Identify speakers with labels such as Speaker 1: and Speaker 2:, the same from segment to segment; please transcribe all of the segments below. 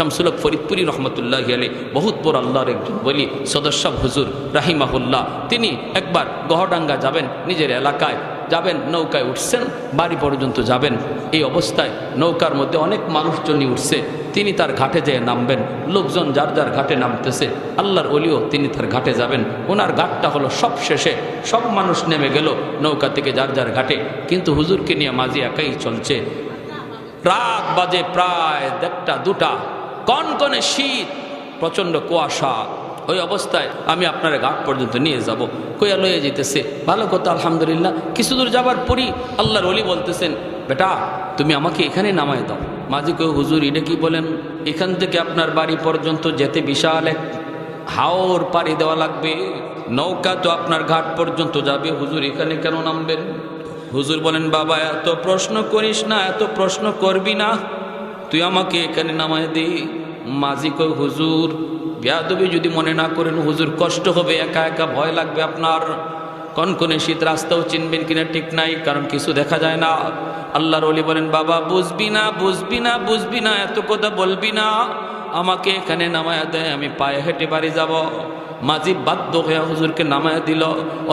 Speaker 1: শামসুল হক ফরিদপুরি রহমতুল্লাহি আলাইহি বহুত বড় আল্লাহর একজন বলি সদস্য হুজুর রাহিমাহুল্লাহ, তিনি একবার গহডাঙ্গা যাবেন, নিজের এলাকায় যাবেন, নৌকায় উঠছেন, বাড়ি পর্যন্ত যাবেন। এই অবস্থায় নৌকার মধ্যে অনেক মানুষজনই উঠছে, তিনি তার ঘাটে যেয়ে নামবেন, লোকজন যার যার ঘাটে নামতেছে, আল্লাহর ওলিও তিনি তার ঘাটে যাবেন। ওনার ঘাটটা হলো সব শেষে, সব মানুষ নেমে গেল নৌকা থেকে যার যার ঘাটে, কিন্তু হুজুরকে নিয়ে মাঝি একাই চলছে। রাত বাজে প্রায় 1টা 2টা, কনকনে শীত, প্রচণ্ড কুয়াশা। ওই অবস্থায় আমি আপনার ঘাট পর্যন্ত নিয়ে যাব, কইয়া লয়ে যেতেছে, ভালো কথা আলহামদুলিল্লাহ। কিছু দূর যাবার পরই আল্লাহর ওলি বলতেছেন, বেটা তুমি আমাকে এখানে নামায় দাও। মাঝি কই, হুজুর এটা কি বলেন? এখান থেকে আপনার বাড়ি পর্যন্ত যেতে বিশাল এক হাওর পাড়ি দেওয়া লাগবে, নৌকা তো আপনার ঘাট পর্যন্ত যাবে, হুজুর এখানে কেন নামবেন? হুজুর বলেন, বাবা এত প্রশ্ন করিস না, এত প্রশ্ন করবি না, তুই আমাকে এখানে নামায় দে। মাঝি কই, হুজুর বেয়াদবি যদি মনে না করেন, হুজুর কষ্ট হবে, একা একা ভয় লাগবে আপনার, কনকনে শীত, রাস্তাও চিনবেন কিনা ঠিক নাই, কারণ কিছু দেখা যায় না। আল্লাহর ওলি বলেন, বাবা বুঝবি না, বুঝবি না, বুঝবি না, এত কথা বলবি না, আমাকে এখানে নামায়া দেয়, আমি পায়ে হেঁটে বাড়ি যাব। মাঝি বাধ্য হয়ে হুজুরকে নামায়া দিল,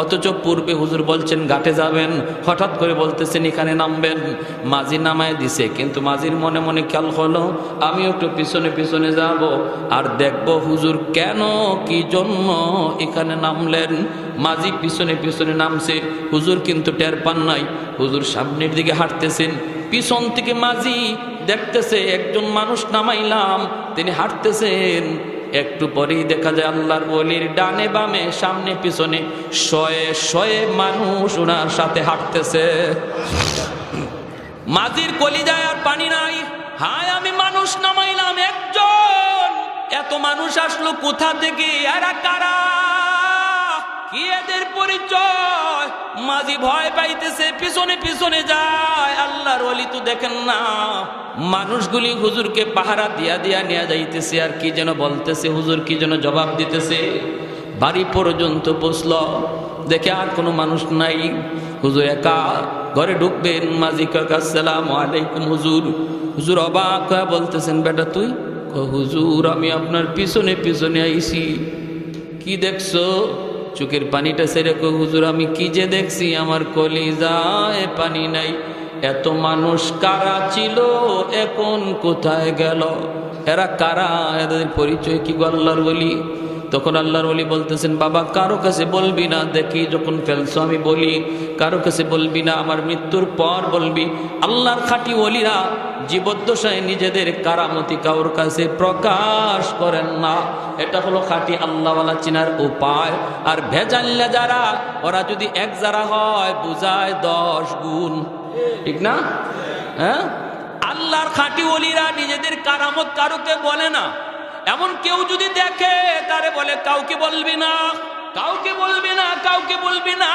Speaker 1: অথচ পূর্বে হুজুর বলছেন ঘাটে যাবেন, হঠাৎ করে বলতেছেন এখানে নামবেন। মাঝি নামায় দিছে, কিন্তু মাঝির মনে মনে খেয়াল হলো আমি একটু পিছনে পিছনে যাব আর দেখব হুজুর কেন কি জন্য এখানে নামলেন। মাঝি পিছনে পিছনে নামছে, হুজুর কিন্তু টের পান নাই। হুজুর সামনের দিকে হাঁটতেছেন, পিছন থেকে মাঝি দেখতেছে একজন মানুষ নামাইলাম, তিনি হাঁটতেছেন। একটু পরেই দেখা যায় আল্লাহর ওলির ডানে বামে সামনে পিছনে শয়ে শয়ে মানুষ ওনার সাথে হাঁটতেছে। মাঝির কলিজায় আর পানি নাই, হায় আমি মানুষ নামাইলাম একজন, এত মানুষ আসলো কোথা থেকে, এরা কারা, কি এদের পরিচয়? মাঝি ভয় পাইতেছে, পিছনে পিছনে যায়। আল্লাহর ওলি তো দেখেন না, মানুষগুলি হুজুরকে পাহারা দিয়া দিয়া নিয়ে যাইতেছে, আর কি যেন বলতেছে, হুজুর কি যেন জবাব দিতেছে। বাড়ি পর্যন্ত পৌঁছল, দেখে আর কোনো মানুষ নাই, হুজুর একা। ঘরে ঢুকবেন, মাঝি কাকা আসসালামু আলাইকুম হুজুর। হুজুর অবাক হয়ে বলতেছেন, বেটা তুই? হুজুর আমি আপনার পিছনে পিছনে আইছি। কি দেখছো? চোখের পানিটা ছেড়ে কই, হুজুর আমি কি যে দেখছি, আমার কলিজায় পানি নাই। এত মানুষ কারা ছিল, এখন কোথায় গেল, এরা কারা, এদের পরিচয় কি গো আল্লাহর ওলি? তখন আল্লাহর ওলি বলতেছেন, বাবা কারো কাছে বলবি না, দেখি যখন ফেলছো আমি বলি, কারো কাছে বলবি না, আমার মৃত্যুর পর বলবি। আল্লাহর খাঁটি ওলিরা জীবদ্দশায় নিজেদের কারামতি কারোর কাছে প্রকাশ করেন না। এটা হলো খাঁটি আল্লাহওয়ালা চিনার উপায়। আর ভেজাল্লা যারা, ওরা যদি এক যারা হয় বুঝায় 10 গুণ, ঠিক না? হ্যাঁ, আল্লাহর খাঁটি ওলিরা নিজেদের কারামত কারোকে বলে না। এমন কেউ যদি দেখে তারে বলে কাউকে বলবি না, কাউকে বলবি না, কাউকে বলবি না।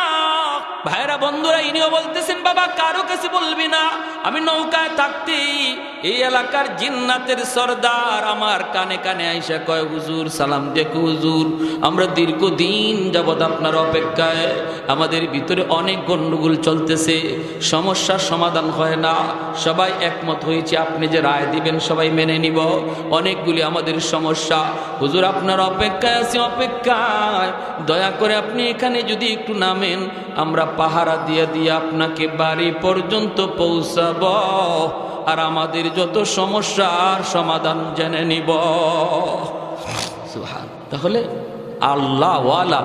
Speaker 1: ভাইরা বন্ধুরা, ইনিও বলতেছেন, বাবা কারো কাছে বলবি না। আমি নৌকায় থাকতে এই এলাকার জিন্নাতের সর্দার আমার কানে কানে আইসা কয়, হুজুর সালাম দেখো হুজুর, আমরা দীর্ঘদিন যাবৎ আপনার অপেক্ষায়, আমাদের ভিতরে অনেক গন্ডগোল চলতেছে, সমস্যার সমাধান হয় না, সবাই একমত হয়েছে আপনি যে রায় দিবেন সবাই মেনে নিব, অনেকগুলি আমাদের সমস্যা, হুজুর আপনার অপেক্ষায় আছি, অপেক্ষায়, দয়া করে আপনি এখানে যদি একটু নামেন, আমরা পাহারা দিয়ে দিয়ে আপনাকে বাড়ি পর্যন্ত পৌঁছাব, আর আমাদের যত সমস্যার সমাধান জেনে নিব। তাহলে আল্লাহওয়ালা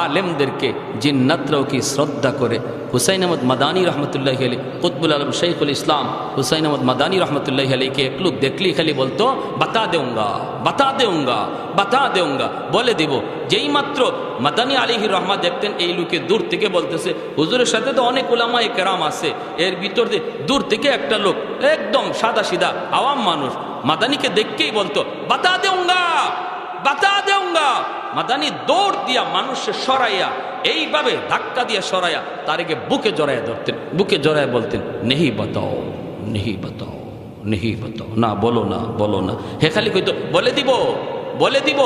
Speaker 1: আলেমদেরকে জিন্নাতরাও কি শ্রদ্ধা করে। হুসাইন আহমদ মাদানী রহমতুল্লাহ আলী, কুতবুল আলম শৈখুল ইসলাম হুসাইন আহমদ মাদানী রহমতুল্লাহ আলীকে এক লোক দেখলেই খালি বলতো, বাতা দেউঙ্গা, বাতা দেউঙ্গা, বাতা দেউঙ্গা, বলে দেব। যেই মাত্র মাদানী আলাইহির রহমত দেখতেন এই লোকে দূর থেকে বলতেছে, হুজুরের সাথে তো অনেক উলামায়ে কেরাম আছে, এর ভিতর দিয়ে দূর থেকে একটা লোক একদম সাদা সিধা আওয়াম মানুষ মাদানীকে দেখকেই বলতো, বাতা দেউঙ্গা, বাতা দেউঙ্গা। মাদানী দৌড় দিয়া মানুষের সরাইয়া, এইভাবে ধাক্কা দিয়া সরাইয়া তারেকে বুকে জড়াইয়া ধরতেন, বুকে জড়াইয়া বলতেন, নেহি বাতাও, নেহি বাতাও, নেহি বাতাও, না বলো না, বলো না। হে খালি কইতো, বলে দিব, বলে দিব,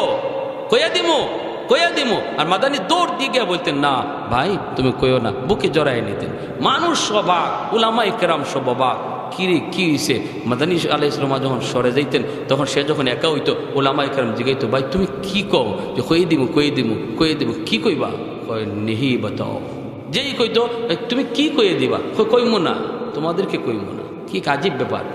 Speaker 1: কইয়া দিমু, কইয়া দিমু। আর মাদানী দৌড় দিয়ে গিয়া বলতেন, না ভাই তুমি কইও না, বুকে জড়াইয়া নিতেন। মানুষ অবাক, উলামায়ে কেরাম সব অবাক। কিরে কি হয়েছে? মাদানী আলাইহিস সালাম যখন সরে যাইতেন তখন সে যখন একা হইতো ওলামায়ে কেরাম জিগাইতো, ভাই তুমি কি কও? যে কই দিব কি কইবা? কয় নিহি বাতাও। যেই কইতো তুমি কি কইয়ে দিবা? কইমু না, তোমাদেরকে কইমু না। কি আজীব ব্যাপার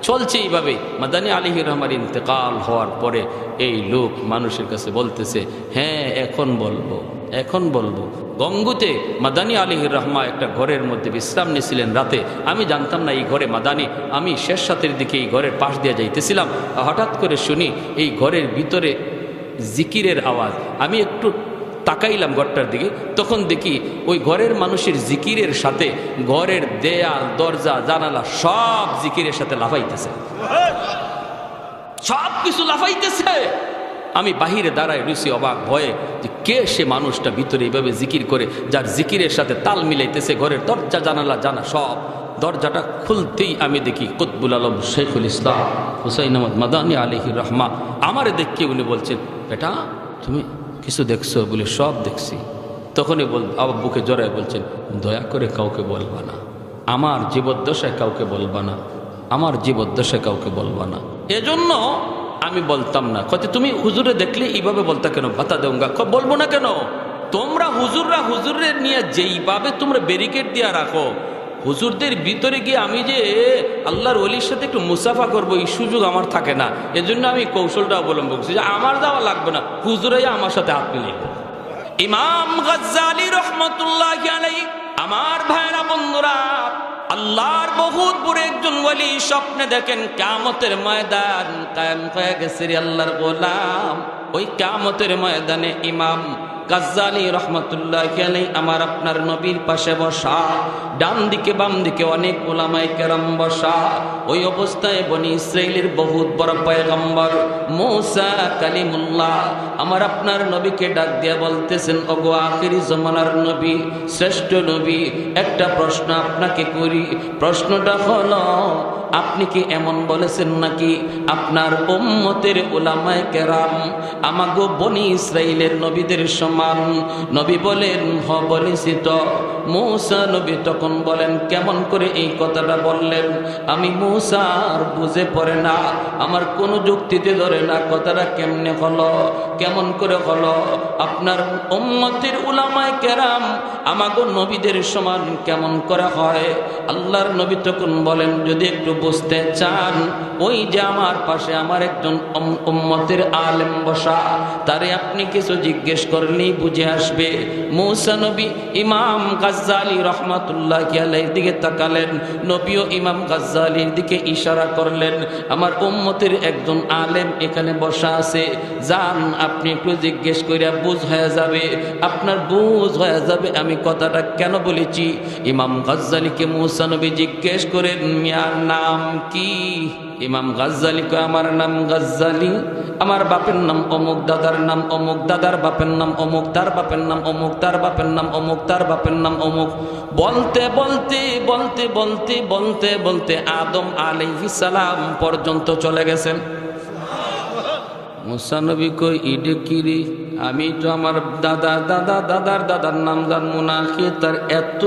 Speaker 1: চলছে এইভাবে। মাদানী আলাইহির রহমার ইন্তেকাল হওয়ার পরে এই লোক মানুষের কাছে বলতেছে, হ্যাঁ এখন বলবো। গঙ্গুতে মাদানী আলাইহির রহমা একটা ঘরের মধ্যে বিশ্রাম নিয়েছিলেন রাতে। আমি জানতাম না এই ঘরে মাদানী। আমি শেষ রাতের দিকে এই ঘরের পাশ দিয়ে যাইতেছিলাম, হঠাৎ করে শুনি এই ঘরের ভিতরে জিকিরের আওয়াজ। আমি একটু তাকাইলাম ঘরটার দিকে, তখন দেখি ওই ঘরের মানুষের জিকিরের সাথে ঘরের দেয়াল দরজা জানালা সব জিকিরের সাথে লাফাইতেছে, সব কিছু লাফাইতেছে। আমি বাহিরে দাঁড়ায় রুচি অবাক ভয়ে যে কে সে মানুষটা ভিতরে এইভাবে জিকির করে, যার জিকিরের সাথে তাল মিলাইতেছে ঘরের দরজা জানালা জানা সব। দরজাটা খুলতেই আমি দেখি কুতবুল আলম শেখুল ইসলাম হুসাইন আহমদ মাদানী আলাইহির রহমা। আমারে দেখে উনি বলছেন, বেটা তুমি কিছু দেখছো? বলে সব দেখছি। তখনই আবার বুকে জড়ায় বলছেন, দয়া করে কাউকে বলবা না, আমার জীবদ্দশায় কাউকে বলবা না, আমার জীবদ্দশায় কাউকে বলবা না। এজন্য আমি বলতাম না। কত তুমি হুজুরে দেখলে এইভাবে বলতা কেন? বাতা দেউঙ্গা। বলবো না কেন? তোমরা হুজুরের নিয়ে যেইভাবে তোমরা ব্যারিকেড দিয়ে রাখো, হুজুরদের ভিতরে গিয়ে আমি যে আল্লাহর ওলির সাথে একটু মুসাফা করবো এই সুযোগ আমার থাকে না। এজন্য আমি কৌশলটা অবলম্বন করছি যে আমার যাওয়া লাগবে না, হুজুরাই আমার সাথে হাত মিলাইবে। ইমাম গাজ্জালী রাহমাতুল্লাহি আলাইহি, আমার ভাইরা বন্ধুরা, আল্লাহর বহুত বড় একজন ওলি স্বপ্নে দেখেন কিয়ামতের ময়দান কায়েম হয়ে গেছে রে আল্লাহর গোলাম। ওই কিয়ামতের ময়দানে ইমাম গাজ্জালী রহমতুল্লাহি আলাইহি আমার আপনার নবীর পাশে বসা, ডান দিকে বাম দিকে অনেক উলামায়ে কেরাম বসা। ওই অবস্থায় বনি ইসরাইলের বহুত বড় পয়গম্বর মূসা কালিমুল্লাহ আমার আপনার নবীকে ডাক দিয়া বলতেছেন, ওগো আখিরি জামানার নবী, শ্রেষ্ঠ নবী, একটা প্রশ্ন আপনাকে করি। প্রশ্নটা হলো, আপনি কি এমন বলেছেন নাকি আপনার উম্মতের উলামায়ে কেরাম আমাগো বনি ইসরাইলের নবীদের সমান? নবী বলেন, হ বলেছি তো। মূসা নবী তখন বলেন, কেমন করে এই কথাটা বললেন? আমি মূসা আর বুঝে পড়ে না, আমার কোনো যুক্তিতে ধরে না কথাটা কেমনে হলো, কেমন করে হলো? আপনার উম্মতের উলামায়ে কেরাম আমাগো নবীদের সমান কেমন করে হয়? আল্লাহর নবী তখন বলেন, যদি একটু বুঝতে চান, ওই যে আমার পাশে আমার একজন উম্মতের আলেম বসা, তারে আপনি কিছু জিজ্ঞেস করলেই বুঝে আসবে। মূসা নবী ইমাম গাজ্জালী রহমাতুল্লাহি আলাইহির দিকে তাকালেন, নবীও ইমাম গাজ্জালীর দিকে ইশারা করলেন, আমার উম্মতের একজন আলেম এখানে বসা আছে, যান আপনি একটু জিজ্ঞেস কইরা বুঝ হয়ে যাবে, আপনার বুঝ হয়ে যাবে আমি কথাটা কেন বলেছি। ইমাম গাজ্জালীকে মূসা নবী জিজ্ঞেস করেন, মিয়ার নাম কি? ইমাম গাজ্জালী কয়, আমার নাম গাজ্জালী, আমার বাপের নাম অমুক, দাদার নাম অমুক, দাদার বাপের নাম অমুক, তার বাপের নাম অমুক, তার বাপের নাম অমুক, তার বাপের নাম অমুক। বলতে বলতে বলতে বলতে বলতে বলতে আদম আলাইহিস সালাম পর্যন্ত চলে গেছেন। মূসা নবী কই, ইডে কিরি, আমি তো আমার দাদার দাদার নাম জানবো না, তার এত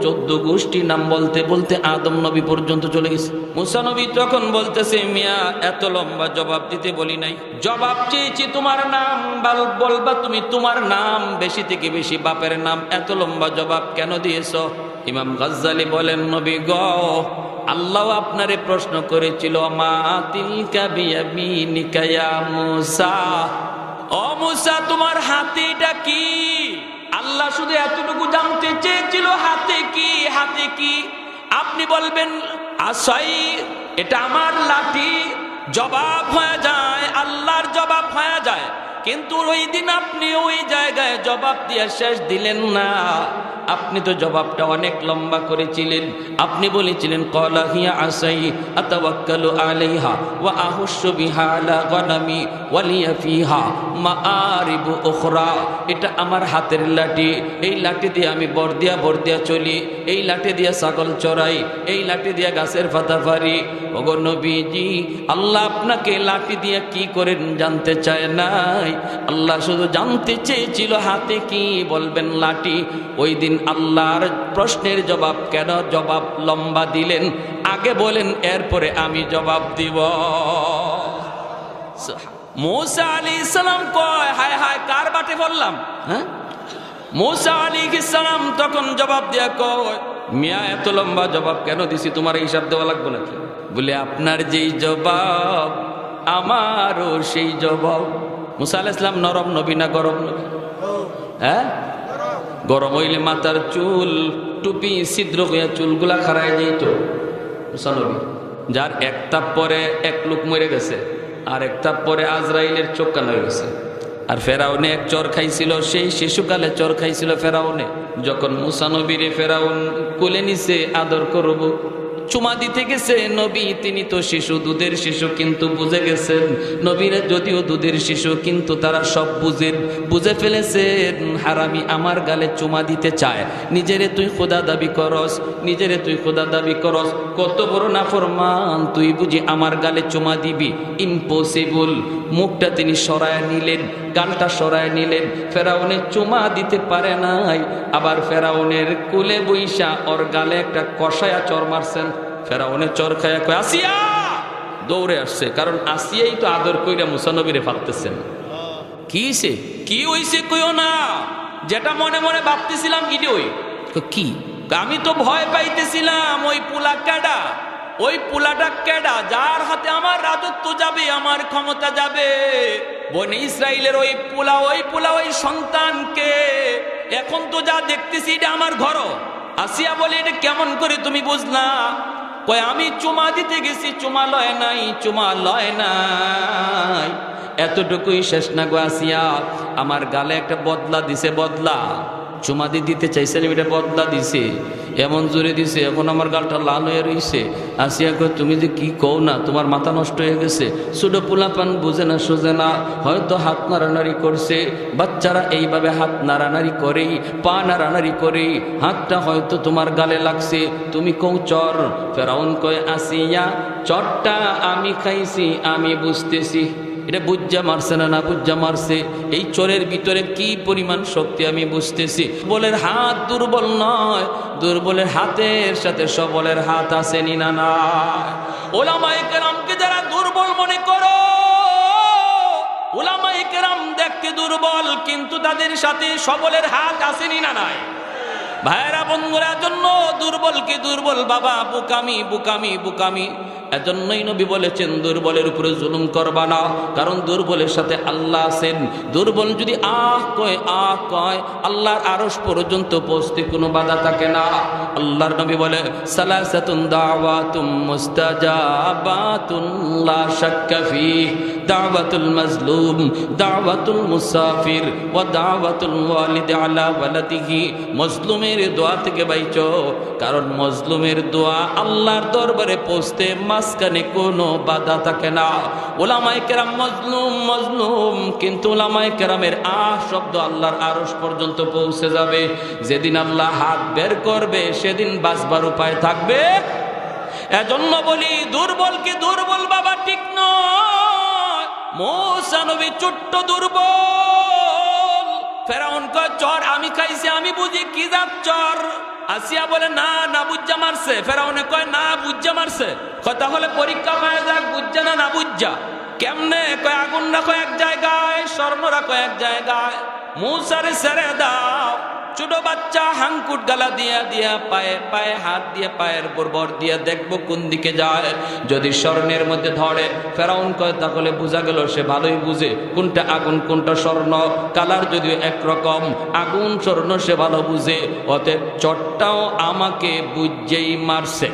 Speaker 1: 14 গোষ্ঠী নাম বলতে বলতে আদম নবী পর্যন্ত চলে গেছে। মূসা নবী তখন বলতেছে, মিয়া এত লম্বা জবাব দিতে বলি নাই, জবাব চেয়েছি তোমার নাম বলবা তুমি, তোমার নাম বেশি থেকে বেশি বাপের নাম, এত লম্বা জবাব কেন দিয়েছ? ইমাম গাজ্জালী বলেন, নবী গো, আল্লাহ আপনারে প্রশ্ন করেছিল, মা তিলকা বিয়ামিনিকা ইয়া মূসা, ও মূসা তোমার হাতেটা কি? আল্লাহ শুধু এতটুকু জানতে চেয়েছিল, হাতে কি, হাতে কি? আপনি বলবেন আসাই, এটা আমার লাঠি, জবাব হয়ে যায়, আল্লাহর জবাব হয়ে যায়। কিন্তু ওই দিন আপনি ওই জায়গায় জবাব দিয়ে শেষ দিলেন না, আপনি তো জবাবটা অনেক লম্বা করেছিলেন। আপনি বলেছিলেন, ক্বালা হিয়া আসাই আতাওয়াক্কালু আলাইহা ওয়া আহুশু বিহা আলা গনামি ওয়া লিয়া ফিহা মাআরিবু উখরা, এটা আমার হাতের লাঠি, এই লাঠি দিয়ে আমি বর্দিয়া চলি, এই লাঠি দিয়ে ছাগল চড়াই, এই লাঠি দিয়ে গাছের পাতা পারি। ওগো নবীজি, আল্লাহ আপনাকে লাঠি দিয়ে কি করেন জানতে চায় নাই, আল্লাহ শুধু জানতে চেয়েছিল হাতে কি, বলবেন লাঠি। ওই দিন আল্লাহর প্রশ্নের জবাব কেন জবাব লম্বা দিলেন? আগে বলেন, এরপরে আমি জবাব দিব। মূসা আলাইহিস সালাম কয়, হায় হায় কার বাটে পড়লাম? হ্যাঁ, মূসা আলাইহিস সালাম তখন জবাব দিয়া কয়, মিয়া এত লম্বা জবাব কেন দিছি? তোমার হিসাব দেওয়া লাগবে নাকি? বলে আপনার যেই জবাব আমারও সেই জবাব। মূসা আলাইহিস সালাম নরম নবী না গরম নবী? হ্যাঁ, গরম হইলে মাথার চুল টুপি ছিদ্র হইয়া চুলগুলা খাড়ায় যেত মূসা নবী। যার এক তাপ পরে এক লোক মরে গেছে, আর এক তাপ পরে আজরাইলের চোখ কান হয়ে গেছে। আর ফেরাউনে এক চর খাইছিল, সেই শিশুকালে চর খাইছিল ফেরাউনে। যখন মূসা নবীরে ফেরাউন কোলে নিছে আদর করব, চুমা দিতে গেছে নবী, তিনি তো শিশু, দুধের শিশু, কিন্তু বুঝে গেছেন নবীরা যদিও দুধের শিশু, কিন্তু তারা সব বুঝে ফেলেছেন হারামি আমার গালে চুমা দিতে চায়। নিজেরে তুই খোদা দাবি করস, নিজেরে তুই খোদা দাবি করস, কত বড় নাফরমান তুই, বুঝি আমার গালে চুমা দিবি? ইম্পসিবল। মুখটা তিনি সরায় নিলেন, গালটা সরায় নিলেন। ফেরাউনের চুমা দিতে পারে নাই, আবার ফেরাউনের কোলে বইসা ওর গালে একটা কষায়া চর মারছেন। ফেরাউনের চর খায়া কয়, আসিয়া! দৌড়ে আসছে, কারণ আসিয়াই তো আদর কইরা মূসা নবীরে ফালতেছেন। কি হইছে? কি হইছে কইও না, যেটা মনে মনে ভাবতেছিলাম ইডি ওই। কি? আমি তো ভয় পাইতেছিলাম ওই পুলা কেডা, ওই পুলাটা কেডা যার হাতে আমার রাজত্ব যাবে, আমার ক্ষমতা যাবে। বনে ইসরাইলের ওই পুলা ওই সন্তানকে এখন তো যা দেখতেছি এটা আমার ঘর। আসিয়া বলে, এটা কেমন করে তুমি বুঝলা? কয়, আমি চুমা দিতে গেছি, চুমা লয় নাই, চুমা লয় নাই। এতটুকুই শেষ না গো আসিয়া, আমার গালে একটা বদলা দিছে, বদলা। চুমা দিতে চাইছিলাম, এটা বদলা দিছে, এমন জোরে দিছে, এখন আমার গালটা লাল হয়ে রইছে। আসিয়া কয়, তুমি যে কি কও না, তোমার মাথা নষ্ট হয়ে গেছে। ছোট পোলাপান বুঝে না সোজে না, হয়তো হাত নাড়ানাড়ি করছে। বাচ্চারা এইভাবে হাত নাড়ানাড়ি করেই, পা নাড়ানাড়ি করেই হাতটা হয়তো তোমার গালে লাগছে, তুমি কও চর। ফেরাউন কয়, আসিয়া চরটা আমি খাইছি, আমি বুঝতেছি। এটা বুঝা মারছে না, না বুঝা মারছে, এই চোরের ভিতরে কি পরিমাণ শক্তি আমি বুঝতেছি। দুর্বলের হাত দুর্বল নয়, দুর্বলের হাতের সাথে সবলের হাত আছে নি না না? ওলামায়ে কেরামকে যারা দুর্বল মনে করো, ওলামায়ে কেরাম দেখতে দুর্বল, কিন্তু তাদের সাথে সবলের হাত আছে নি না নাই? ভাইরা বন্ধুরা, জন্য দুর্বলকে দুর্বল বাবা, বুকামি বুকামি বুকামি। এজন্যই নবী বলেছেন, দুর্বলের উপরে জুলুম করবা না, কারণ দুর্বলের সাথে আল্লাহ আছেন। দুর্বল যদি আহ কয়, আল্লাহর আরশ পর্যন্ত পৌঁছতে কোনো বাধা থাকে না। আল্লাহর নবী বলে, সালাসাতুন দাওয়াতুম মুস্তাজাবাতুন লা শাক্কা ফিহি, দাওয়াতুল মাজলুম, দাওয়াতুল মুসাফির, ওয়া দাওয়াতুল ওয়ালিদি আলা ওয়ালাদিহি। মজলুমের দোয়া থেকে বাইচো, কারণ মজলুমের দোয়া আল্লাহর দরবারে পৌঁছতে মাঝখানে কোনো বাধা থাকে না। ওলামায়ে কেরাম মজলুম, কিন্তু ওলামায়ে কেরামের শব্দ আল্লাহর আরশ পর্যন্ত পৌঁছে যাবে। যেদিন আল্লাহ হাত বের করবে, সেদিন বাঁচবার উপায় থাকবে। এজন্য বলি, দুর্বলকে দুর্বল বাবা ঠিক নয়। মূসা নবী ছোট্ট দুর্বল। ফেরাউন কয়, চর আমি খাইছি, আমি বুঝি কি জাত চর। আসিয়া বলে, না না বুঝা মারছে। ফেরাউনে কয়, না বুঝা মারছে। তাহলে পরীক্ষা হয়ে যাক, বুঝা না বুঝা। কেমনে? কয়, আগুন রাখো এক জায়গায়, স্বর্ণ রাখো এক জায়গায়, মূসারে ছেড়ে দাও। ছোট বাচ্চা হাঙ্কুট গালা দিয়া পায়ে পায়ে হাত দিয়ে পায়ের উপর বর দিয়ে দেখবো কোন দিকে যায়। যদি স্বর্ণের মধ্যে ধরে, ফেরাউন কয়, তাহলে বোঝা গেল সে ভালোই বুঝে কোনটা আগুন কোনটা স্বর্ণ। কালার যদিও একরকম, আগুন স্বর্ণ সে ভালো বুঝে। অতএব চটটাও আমাকে বুঝেই মারছে।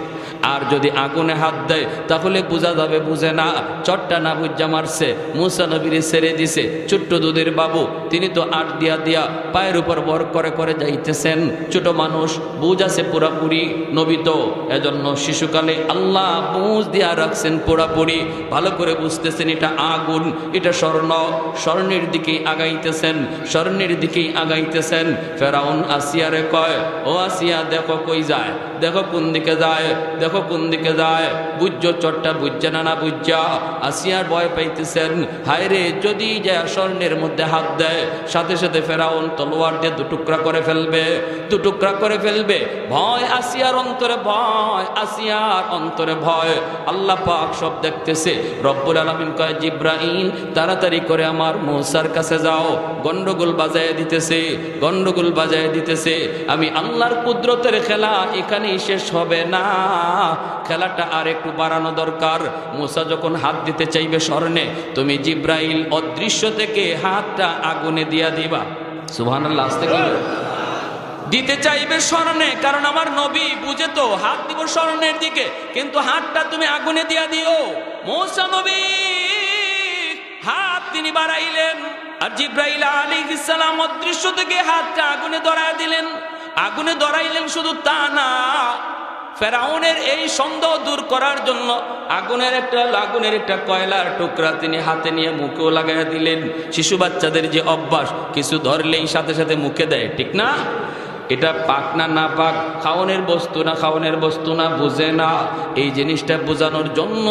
Speaker 1: আর যদি আগুনে হাত দেয়, তাহলে বোঝা যাবে বুঝে না, চটটা না বুঝা মারছে। মূসা নবীরে ছেড়ে দিছে। ছোট্ট দুধের বাবু, তিনি তো আট দিয়া পায়ের উপর বর করে করে যাইতেছেন। ছোট মানুষ, বুঝ আছে পুরাপুরি। নবী তো এজন্য শিশুকালে আল্লাহ বুঝ দিয়া রাখছেন পুরাপুরি, ভালো করে বুঝতেছেন এটা আগুন, এটা স্বর্ণ। স্বর্ণের দিকেই আগাইতেছেন, স্বর্ণের দিকেই আগাইতেছেন। ফেরাউন আসিয়ারে কয়, ও আসিয়া দেখো কই যায়। দেখো কোন দিকে যায়, দেখো কোন দিকে যায়। বুঝছো চটটা বুঝছে না না বুঝছা? আসিয়ার ভয় পাইতেছেন, হায় রে যদি যায় স্বর্ণের মধ্যে হাত দেয় সাথে সাথে ফেরাউন তলোয়ার দিয়ে দুটুকরা করে ফেলবে, দুটুকরা করে ফেলবে। ভয় আসিয়ার অন্তরে, ভয় আসিয়ার অন্তরে ভয়। আল্লাহ পাক সব দেখতেছে। রব্বুল আলামিন কয়, জিব্রাইল তাড়াতাড়ি করে আমার মূসার কাছে যাও। গন্ডগোল বাজায় দিতেছে, গন্ডগোল বাজায় দিতেছে। আমি আল্লাহর কুদরতের খেলা এখানেই শেষ হবে না, খেলাটা আর একটু বাড়ানো দরকার। মূসা যখন হাত দিতে চাইবে স্বর্ণে, তুমি জিব্রাইল অদৃশ্য থেকে হাতটা আগুনে দিয়া দিবা। সুবহানাল্লাহ, আস্তে করে দিতে চাইবে স্বর্ণে, কারণ আমার নবী বুঝে তো হাত দিব স্বর্ণের দিকে, কিন্তু হাতটা তুমি আগুনে দিয়া দিও। মূসা নবী হাত তিনি বাড়াইলেন, আর জিব্রাইল আলাইহিস সালাম অদৃশ্য থেকে হাতটা আগুনে ধরায় দিলেন। আগুনে ধরাইলেন শুধু তা না, ফেরাউনের এই সন্দেহ দূর করার জন্য আগুনের একটা কয়লার টুকরা তিনি হাতে নিয়ে মুখেও লাগাইয়া দিলেন। শিশু বাচ্চাদের যে অভ্যাস, কিছু ধরলেই সাথে সাথে মুখে দেয়, ঠিক না? এটা পাক না না পাক, খাওয়ানোর বস্তু না খাওয়ানোর বস্তু না, বুঝে না। এই জিনিসটা বোঝানোর জন্য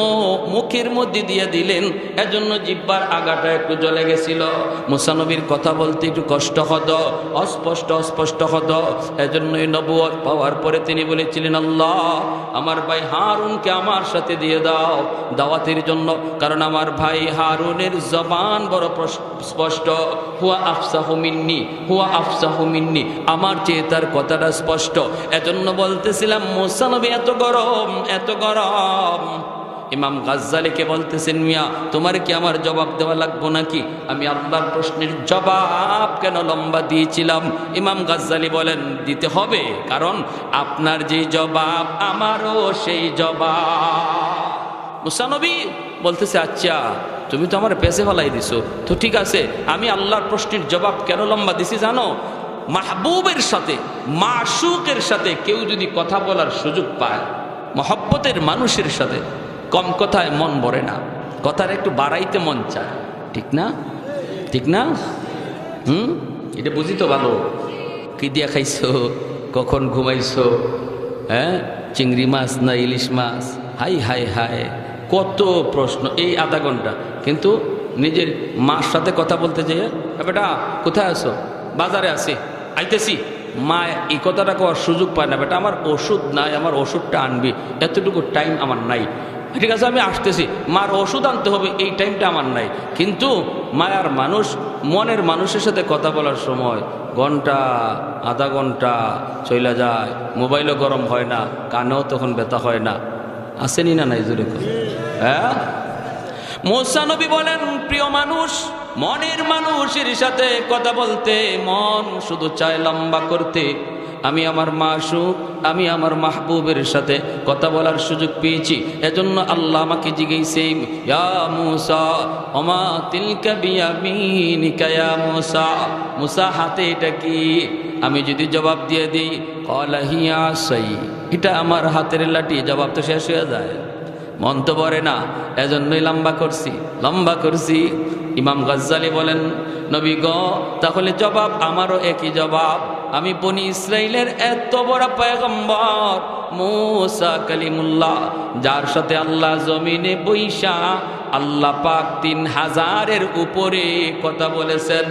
Speaker 1: মুখের মধ্যে দিয়ে দিলেন, এজন্য জিহ্বার আগাটা একটু জ্বলে গেছিল। মুসা নবীর কথা বলতে একটু কষ্ট হতো, অস্পষ্ট হতো। এজন্যই নবুয়ত পাওয়ার পরে তিনি বলেছিলেন, আল্লাহ আমার ভাই হারুনকে আমার সাথে দিয়ে দাও দাওয়াতের জন্য, কারণ আমার ভাই হারুনের জবান বড় স্পষ্ট। হুয়া আফসাহু মিন্নি, হুয়া আফসাহু মিন্নি, আমার চেয়ে তার কথাটা স্পষ্ট। এজন্য বলতেছিলাম মুসা নবী এত গরম, এত গরম। ইমাম গাজ্জালিকে বলতেছেন, মিয়া তোমার কি আমার জবাব দেওয়া লাগবো নাকি? আমি আল্লাহর প্রশ্নের জবাব কেন লম্বা দিয়েছিলাম? ইমাম গাজ্জালি বলেন, দিতে হবে, কারণ আপনার যে জবাব আমারও সেই জবাব। মুসা নবী বলতেছে, আচ্ছা তুমি তো আমার পেছে ফেলাই দিছো, তো ঠিক আছে, আমি আল্লাহর প্রশ্নের জবাব কেন লম্বা দিছি জানো? মাহবুবের সাথে, মাশুকের সাথে কেউ যদি কথা বলার সুযোগ পায়, মহব্বতের মানুষের সাথে, কম কথায় মন ভরে না, কথার একটু বাড়াইতে মন চায়, ঠিক না? ঠিক না? এটা বুঝি তো ভালো। কি দিয়া খাইছো, কখন ঘুমাইছো, হ্যাঁ, চিংড়ি মাছ না ইলিশ মাছ, হাই হাই হাই, কত প্রশ্ন এই আধা ঘন্টা। কিন্তু নিজের মার সাথে কথা বলতে যেয়ে, বেটা কোথায় আছো? বাজারে আছি, আইতেছি। মা এই কথাটা করার সুযোগ পায় না, বেটা আমার ওষুধ নাই, আমার ওষুধটা আনবি, এতটুকু টাইম আমার নাই। ঠিক আছে আমি আসতেছি, মার ওষুধ আনতে হবে, এই টাইমটা আমার নাই। কিন্তু মায়ার মানুষ, মনের মানুষের সাথে কথা বলার সময় ঘন্টা আধা ঘন্টা চলে যায়, মোবাইলও গরম হয় না, কানেও তখন ব্যথা হয় না। আসেনি না নাই জোরে? হ্যাঁ, মুসা নবী বলেন, প্রিয় মানুষ, মনের মানুষের সাথে কথা বলতে মন শুধু চায় লম্বা করতে। আমি আমার মাশুক, আমি আমার মাহবুবের সাথে কথা বলার সুযোগ পেয়েছি। এজন্য আল্লাহ আমাকে জিজ্ঞেসে, ইয়া মুসা ওমা তিলকা বিয়ামিনিকা ইয়া মুসা, মুসা হাতে এটা কি? আমি যদি জবাব দিয়ে দিই, ক্বালা হিয়া আসাই, এটা আমার হাতের লাঠি, জবাব তো শেষ হয়ে যায়, মন তো ভরে না। এজন্যই লম্বা করছি। ইমাম গাজ্জালি বলেন, নবী গো, তাহলে জবাব আমারও একই জবাব। আমি বনি ইসরাইলের এত বড় পয়গম্বর মুসা কালিমুল্লাহ, যার সাথে আল্লাহ জমিনে বৈশা আল্লাহ পাক 3000-এর উপরে কথা বলেছেন,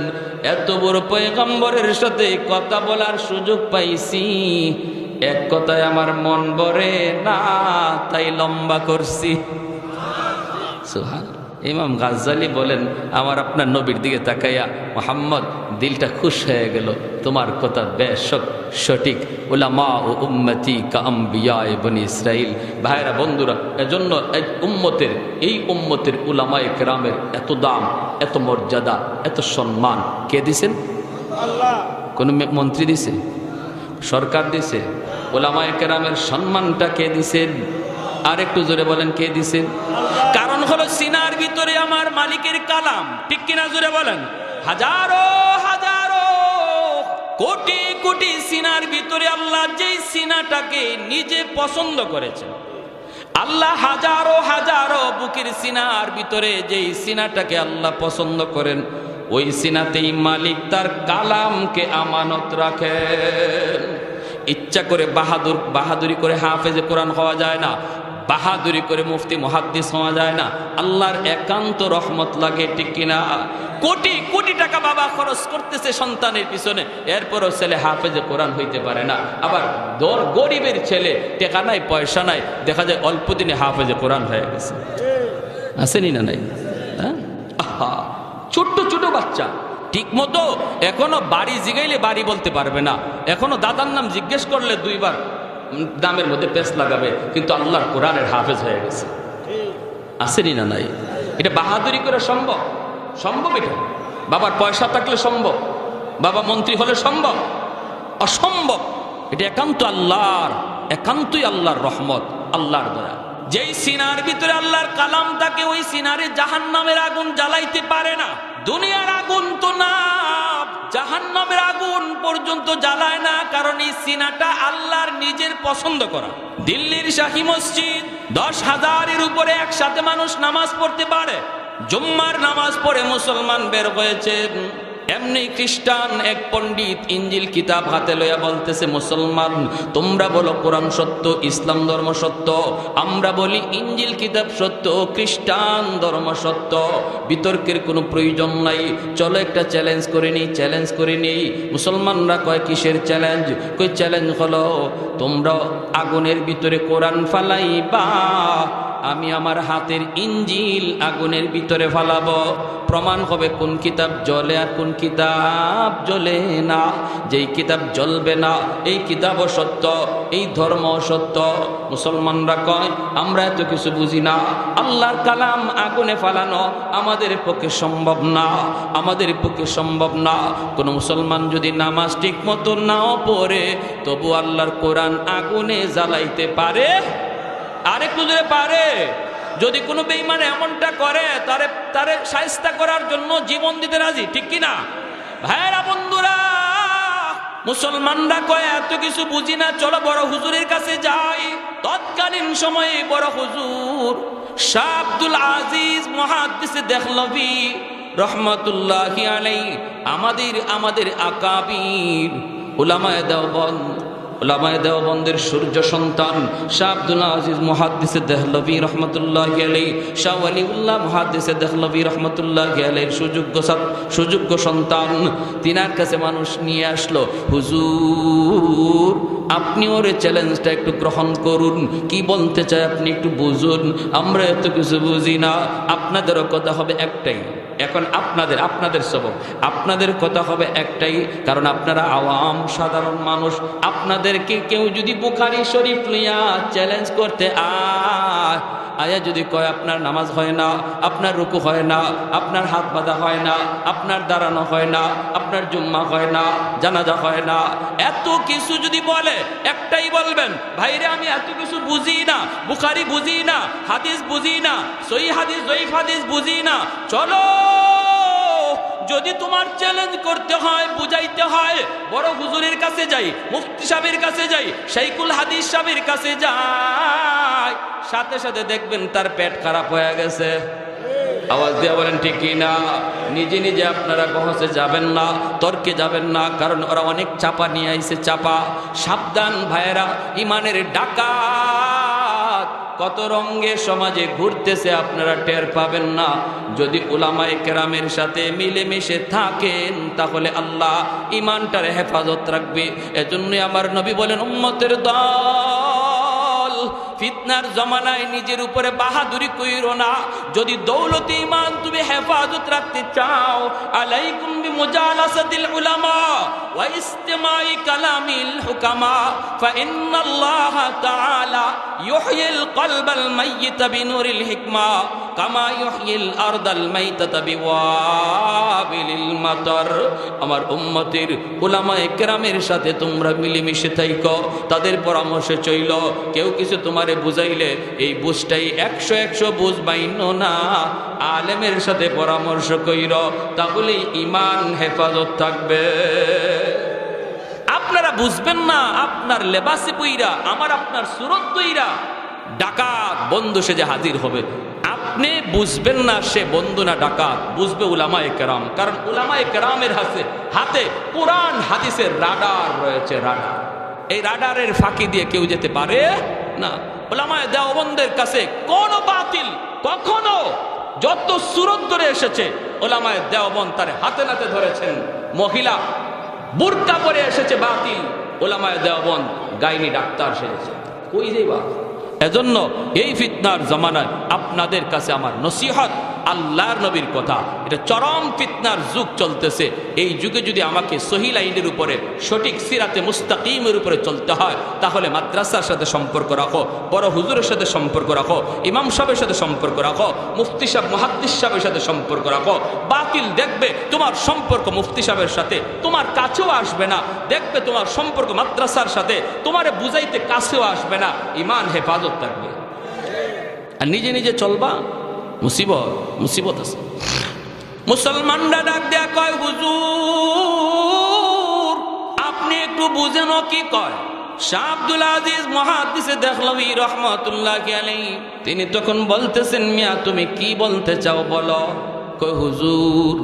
Speaker 1: এত বড় পয়গম্বরের সাথে কথা বলার সুযোগ পাইছি। এক কথায় আমার মন ভরে না, তাই লম্বা করছি। সুবহানাল্লাহ। ইমাম গাজ্জালি বলেন, আমার আপনার নবীর দিকে তাকাইয়া মুহাম্মদ দিলটা খুশ হয়ে গেল, তোমার কথা বেশ সঠিক। উলামা ও উম্মতি কা আম্বিয়ায়ে বনি ইসরাইল। ভাইরা বন্ধুরা, এজন্য এই উম্মতের উলামায়ে কেরামের এত দাম, এত মর্যাদা, এত সম্মান কে দিছেন? আল্লাহ। কোন মন্ত্রী দিছে? সরকার দিছে? উলামায়ে কেরামের সম্মানটা কে দিছেন? আর একটু জোরে বলেন, কে দিছেন? কারণ হলো সিনার ভিতরে আমার মালিকের কালাম, ঠিক কিনা? জোরে বলেন। হাজারো হাজারো কোটি কোটি সিনার ভিতরে আল্লাহ যেই সিনাটাকে নিজে পছন্দ করেছেন, আল্লাহ হাজারো হাজারো বুকের সিনার ভিতরে যেই সিনাটাকে আল্লাহ পছন্দ করেন, ওই সিনাতেই মালিক তার কালামকে আমানত রাখেন। ইচ্ছা করে বাহাদুরি করে হাফেজে কোরআন হওয়া যায় না, বাহাদুরি করে মুফতি মুহাদ্দিস হওয়া যায় না। আল্লাহর একান্ত রহমত লাগে, ঠিক কিনা? কোটি কোটি টাকা বাবা খরচ করতেছে সন্তানের পিছনে, এরপরও ছেলে হাফেজে কোরআন হইতে পারে না। আবার গরিবের ছেলে, টাকা নাই পয়সা নাই, দেখা যায় অল্প দিনে হাফেজে কোরআন হয়ে গেছে। আসেনি না নাই? হ্যাঁ, আহা, ছোট্ট ছোট বাচ্চা ঠিক মতো এখনো বাড়ি জিগাইলে বাড়ি বলতে পারবে না, এখনো দাদার নাম জিজ্ঞেস করলে দুইবার দামের মধ্যে পেস লাগাবে, কিন্তু আল্লাহর কোরআনের হাফেজ হয়ে গেছে। আসেনি না নাই? এটা বাহাদুরি করে সম্ভব? সম্ভব? এটা বাবার পয়সা থাকলে সম্ভব, বাবা মন্ত্রী হলে সম্ভব? অসম্ভব। এটা একান্ত আল্লাহর, একান্তই আল্লাহর রহমত, আল্লাহর দয়া। যেই সিনার ভিতরে আল্লাহর কালাম থাকে, ওই সিনারে জাহান্নামের আগুন জ্বালাইতে পারে না। দুনিয়ার আগুন তো না, জাহান্নামের আগুন পর্যন্ত জ্বালায় না, কারণ এই সিনাটা আল্লাহর নিজের পছন্দ করা। দিল্লির শাহী মসজিদ 10,000-এর উপরে একসাথে মানুষ নামাজ পড়তে পারে। জুম্মার নামাজ পড়ে মুসলমান বের হয়েছে, এমনি খ্রিস্টান এক পণ্ডিত ইঞ্জিল কিতাব হাতে লইয়া বলতেছে, মুসলমান তোমরা বলো কোরআন সত্য, ইসলাম ধর্ম সত্য, আমরা বলি ইঞ্জিল কিতাব সত্য, খ্রিস্টান ধর্ম সত্য। বিতর্কের কোনো প্রয়োজন নাই, চলো একটা চ্যালেঞ্জ করে নিই, চ্যালেঞ্জ করে নিই। মুসলমানরা কয় কিসের চ্যালেঞ্জ? কই চ্যালেঞ্জ হলো তোমরা আগুনের ভিতরে কোরআন ফালাইবা, আমি আমার হাতের ইঞ্জিল আগুনের ভিতরে ফালাবো, প্রমাণ হবে কোন কিতাব জ্বলে আর কোন কিতাব জ্বলে না। যেই কিতাব জ্বলবে না এই কিতাবও সত্য, এই ধর্ম সত্য। মুসলমানরা কয় আমরা এত কিছু বুঝি না, আল্লাহর কালাম আগুনে ফালানো আমাদের পক্ষে সম্ভব না, আমাদের পক্ষে সম্ভব না। কোন মুসলমান যদি নামাজ ঠিক মতো নাও পড়ে, তবু আল্লাহর কোরআন আগুনে জ্বালাইতে পারে। আরেকটু জোরে পারে। যদি কোনো বেঈমান এমনটা করে, তারে শায়েস্তা করার জন্য জীবন দিতে রাজি, ঠিক কিনা ভাইরা বন্ধুরা? মুসলমানরা কয় এত কিছু বুঝি না, চলো বড় হুজুরের কাছে যাই। তৎকালীন সময়ে বড় হুজুর শাহ আব্দুল আজিজ মুহাদ্দিস দেহলভী রহমাতুল্লাহি আলাইহি, আমাদের আকাবির উলামায়ে দেওবন্দের সূর্য সন্তান শাহ আব্দুল আজিজ মুহাদ্দিস দেহলভী রহমতুল্লাহি আলাইহি, শাহ ওয়ালিউল্লাহ মুহাদ্দিস দেহলভী রহমতুল্লাহি আলাইহির সুযোগ্য সন্তান। তিনার কাছে মানুষ নিয়ে আসলো, হুজুর আপনি ওর চ্যালেঞ্জটা একটু গ্রহণ করুন, কি বলতে চায় আপনি একটু বুঝুন, আমরা এত কিছু বুঝি না। আপনাদেরও কথা হবে একটাই, এখন আপনাদের সবক, আপনাদের কথা হবে একটাই, কারণ আপনারা আওয়াম সাধারণ মানুষ। আপনাদেরকে কেউ যদি বুখারী শরীফ লইয়া চ্যালেঞ্জ করতে আয়া যদি কয় আপনার নামাজ হয় না, আপনার রুকু হয় না, আপনার হাত বাঁধা হয় না, আপনার দাঁড়ানো হয় না, আপনার জুম্মা হয় না, জানাজা হয় না, এত কিছু যদি বলে, একটাই বলবেন, ভাইরে আমি এত কিছু বুঝি না, বুখারী বুঝি না, হাদিস বুঝি না, সহিহ হাদিস জয়ীফ হাদিস বুঝি না, চলো যদি তোমার চ্যালেঞ্জ করতে হয়, বুঝাইতে হয়, বড় হুজুরের কাছে যাই, মুফতি সাহেবের কাছে যাই, শাইখুল হাদিস সাহেবের কাছে যাই, সাথে সাথে দেখবেন তার পেট খারাপ হয়ে গেছে। আওয়াজ দিয়ে বলেন ঠিক কি না? নিজে নিজে আপনারা বহসে যাবেন না, তর্কে যাবেন না, কারণ ওরা অনেক চাপা নিয়ে আইছে, চাপা। সাবধান ভাইয়েরা, ইমানের ডাকাত কত রঙে সমাজে ঘুরতেছে আপনারা টের পাবেন না। যদি উলামায়ে কেরামের সাথে মিলেমিশে থাকেন, তাহলে আল্লাহ ইমানটার হেফাজত রাখবে। এজন্যই আমার নবী বলেন, উম্মতের দল ফিতনার জমানায় নিজের উপরে বাহাদুরি কইরো না। যদি দৌলতে ঈমান তুমি হেফাজত রাখতে চাও, আলাইকুম বিমুজালাসাতিল উলামা ওয়া ইসতিমাই কালামিল হুকামা, ফাইন্নাল্লাহা তাআলা ইউহয়িল কলবাল মাইয়িতা বিনুরিল হিকমা কামা ইউহয়িল আরদাল মাইতাতা বিওয়াবিলিল মাতার। আমার উম্মতের উলামায়ে কেরামের সাথে তোমরা মিলেমিশে থাইকো, তাদের পরামর্শে চইল। কেউ কিছু তোমারে বুঝাইলে এই বুঝটাই 100 বুঝ বাইন না, আলেমের সাথে পরামর্শ কইর, তাহলে ঈমান হেফাজত থাকবে। আপনারা বুঝবেন না, আপনার লেবাসে পইরা, আমার আপনার সুরত পইরা ডাকাত বন্ধু সে যে হাজির হবে। আপনি বুঝবেন না সে বন্ধু না ডাকাত, বুঝবে উলামায়ে কেরাম। কারণ উলামায়ে কেরামের হাতে কোরআন হাদিসের রাডার রয়েছে, রাডার। এই রাডারের ফাঁকি দিয়ে কেউ যেতে পারে না। উলামায়ে দেওবন্দের কাছে কোন বাতিল কখনো যত সুরত ধরে এসেছে উলামায়ে দেওবন্দ তার হাতে নাতে ধরেছেন। মহিলা বুরকা পরে এসেছে বাতিল, উলামায়ে দেওবন্দ গাইনি ডাক্তার সেজেছে। কই যাইবা? এজন্য এই ফিতনার জমানায় আপনাদের কাছে আমার নসিহত, আল্লাহর নবীর কথা, এটা চরম ফিতনার যুগ চলতেছে। এই যুগে যদি আমাকে সহি লাইনের উপরে সঠিক সিরাতে মুস্তাকিমের উপরে চলতে হয়, তাহলে মাদ্রাসার সাথে সম্পর্ক রাখো, বড় হুজুরের সাথে সম্পর্ক রাখো, ইমাম সাহেবের সাথে সম্পর্ক রাখো, মুফতি সাহেব মুহাদ্দিস সাহেবের সাথে সম্পর্ক রাখো। বাতিল দেখবে তোমার সম্পর্ক মুফতি সাহেবের সাথে তোমার কাছেও আসবে না, দেখবে তোমার সম্পর্ক মাদ্রাসার সাথে তোমারে বুঝাইতে কাছেও আসবে না। ঈমান হেফাজত থাকবে। আর নিজে নিজে চলবা, মুসিবত আছে। মুসলমানরা ডাক দেয়া কয়, হুজুর আপনি একটু বুঝেন কি কয়। শাহ আব্দুল আজিজ মুহাদ্দিসে দেহলভী রাহমাতুল্লাহি আলাইহি তিনি তখন বলতেছেন, মিয়া তুমি কি বলতে চাও বলো। কয় হুজুর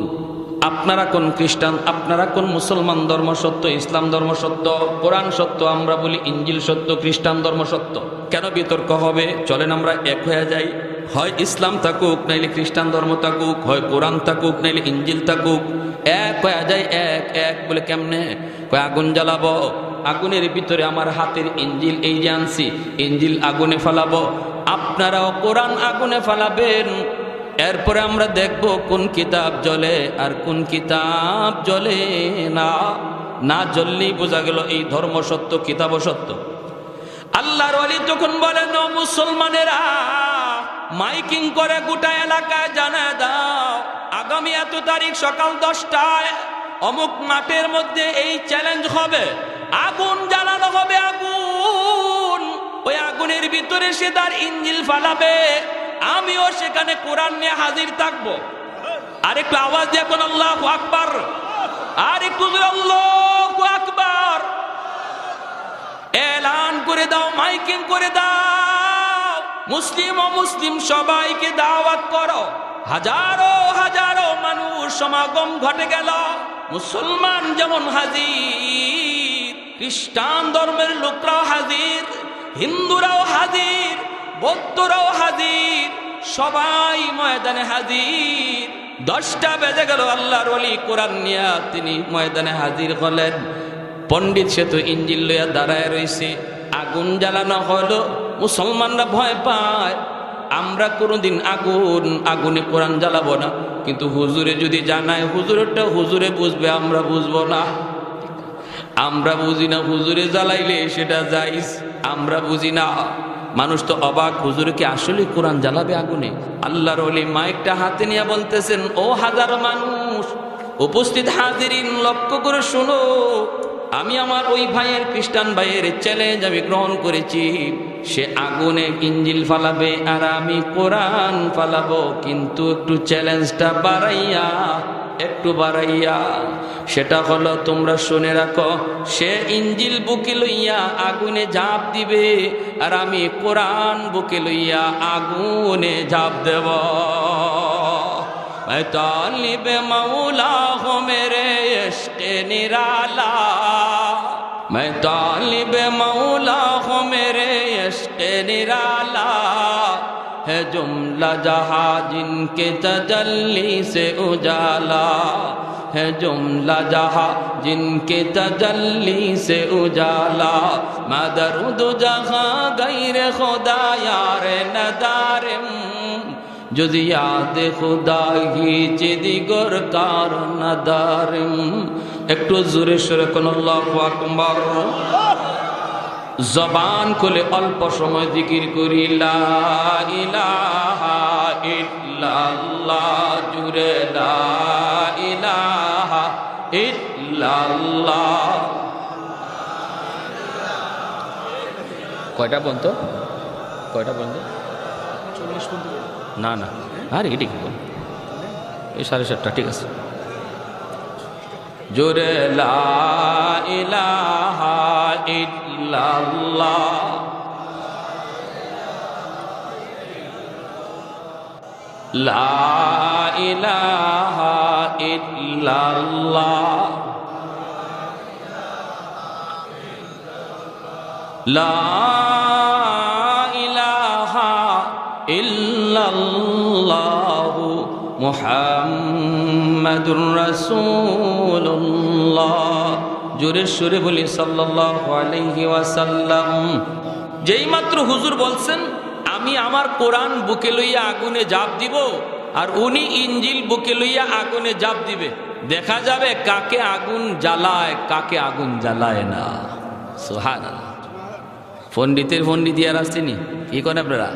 Speaker 1: আপনারা কোন খ্রিস্টান, আপনারা কোন মুসলমান ধর্ম সত্য, ইসলাম ধর্ম সত্য, কোরআন সত্য, আমরা বলি ইঞ্জিল সত্য, খ্রিস্টান ধর্ম সত্য। কেন বিতর্ক হবে? চলেন আমরা এক হয়ে যাই, হয় ইসলাম থাকুক নাইলে খ্রিস্টান ধর্ম থাকুক, হয় কোরআন থাকুক নাইলে ইঞ্জিল থাকুক, এক হয়ে যায়। এক এক বলে কেমনে? কয় আগুন জ্বালাবো, আগুনের ভিতরে আমার হাতের ইঞ্জিল এই যে আনছি, ইঞ্জিল আগুনে ফালাবো, আপনারাও কোরআন আগুনে ফালাবেন। এরপরে আমরা দেখব কোন কিতাব জ্বলে আর কোন কিতাব জ্বলে না। না জ্বললেই বোঝা গেল এই ধর্ম সত্য, কিতাব সত্য। আল্লাহর ওয়ালি তখন বলেন, ও মুসলমানেরা মাইকিং করে গোটা এলাকায় জানায় দাও, আগামী এত তারিখ সকাল 10টায় অমুক মাঠের মধ্যে এই চ্যালেঞ্জ হবে, আগুন জ্বালানো হবে, আগুন, ওই আগুনের ভিতরে সে তার ইঞ্জিল ফালাবে, আমিও সেখানে কোরআন নিয়ে হাজির থাকবো। আর একটু আওয়াজ দিয়ে কোন আল্লাহু আকবার, আর একটু আল্লাহু আকবার এলান করে দাও, মাইকিং করে দাও, মুসলিম ও মুসলিম সবাইকে দাওয়াত করো। হাজারো হাজারো মানুষ সমাগম ঘটে গেল। মুসলমান যেমন হাজির, খ্রিস্টান ধর্মের লোকরাও হাজির, হিন্দুরাও হাজির, বৌদ্ধরাও হাজির, সবাই ময়দানে হাজির। 10টা বেজে গেল, আল্লাহর ওলি কোরআন নিয়া তিনি ময়দানে হাজির হলেন। পণ্ডিত সে তো ইঞ্জিল লইয়া দাঁড়ায় রয়েছে, আগুন জ্বালানো হলো। মুসলমানরা ভয় পায়, আমরা কোনোদিন আগুনে কোরআন জ্বালাবো না, কিন্তু হুজুরে যদি জানায়, হুজুরেরটা হুজুরে বুঝবে, আমরা বুঝবো না, আমরা বুঝি না, হুজুরে জ্বালাইলে সেটা জায়েজ, আমরা বুঝি না। মানুষ তো অবাক, হুজুরকে আসলে কোরআন জ্বালাবে আগুনে? আল্লাহর ওলি মাইকটা হাতে নিয়ে বলতেছেন, ও হাজার মানুষ উপস্থিত হাজিরিন, লক্ষ্য করে শুনো, আমি আমার ওই ভাইয়ের, খ্রিস্টান ভাইয়ের চ্যালেঞ্জ আমি গ্রহণ করেছি। সে আগুনে ইঞ্জিল ফালাবে আর আমি কোরআন ফালাবো, কিন্তু একটু চ্যালেঞ্জটা একটু বাড়াইয়া। সেটা হলো, তোমরা শুনে রাখো, সে ইঞ্জিল বুকে লইয়া আগুনে ঝাঁপ দিবে আর আমি কোরআন বুকে লইয়া আগুনে ঝাঁপ দেব। मैं तालिब मौला हूँ मेरे इश्क़ निराला, मैं तालिब मौला हूँ मेरे इश्क़ निराला, है जुमला जहाँ जिनके तजल्ली से उजाला, है जुमला जहाँ जिनके तजल्ली से उजाला, मदरुद जहाँ गैर खुदा यार नदारिम, যদি ইয়াদে খুদা হিচে দিগর কারণ দারিম। একটু জোরে সরে কোন আল্লাহু আকবার। জবান খুলে অল্প সময় জিকির করি, লা ইলাহা ইল্লাল্লাহ, জুরে লা ইলাহা ইল্লাল্লাহ। কয়টা পর্যন্ত? 40 পর্যন্ত? না না, আরে এটা কি বল, এই 7:30, ঠিক আছে। জোরে লা ইলাহা ইল্লাল্লাহ, লা ইলাহা ইল্লাল্লাহ, লা ইলাহা ইল্লাল্লাহু মুহাম্মাদুর রাসূলুল্লাহ। জোরে সুরে বলি সাল্লাল্লাহু আলাইহি ওয়াসাল্লাম। যেই মাত্র হুজুর বলছেন আমি আমার কোরআন বুকে লইয়া আগুনে ঝাঁপ দিব, আর উনি ইঞ্জিল বুকে লইয়া আগুনে ঝাঁপ দিবে, দেখা যাবে কাকে আগুন জ্বালায় কাকে আগুন জ্বালায় না। সুবহানাল্লাহ। পণ্ডিতের পণ্ডিতি আর আসেনি, কি করেন আপনারা?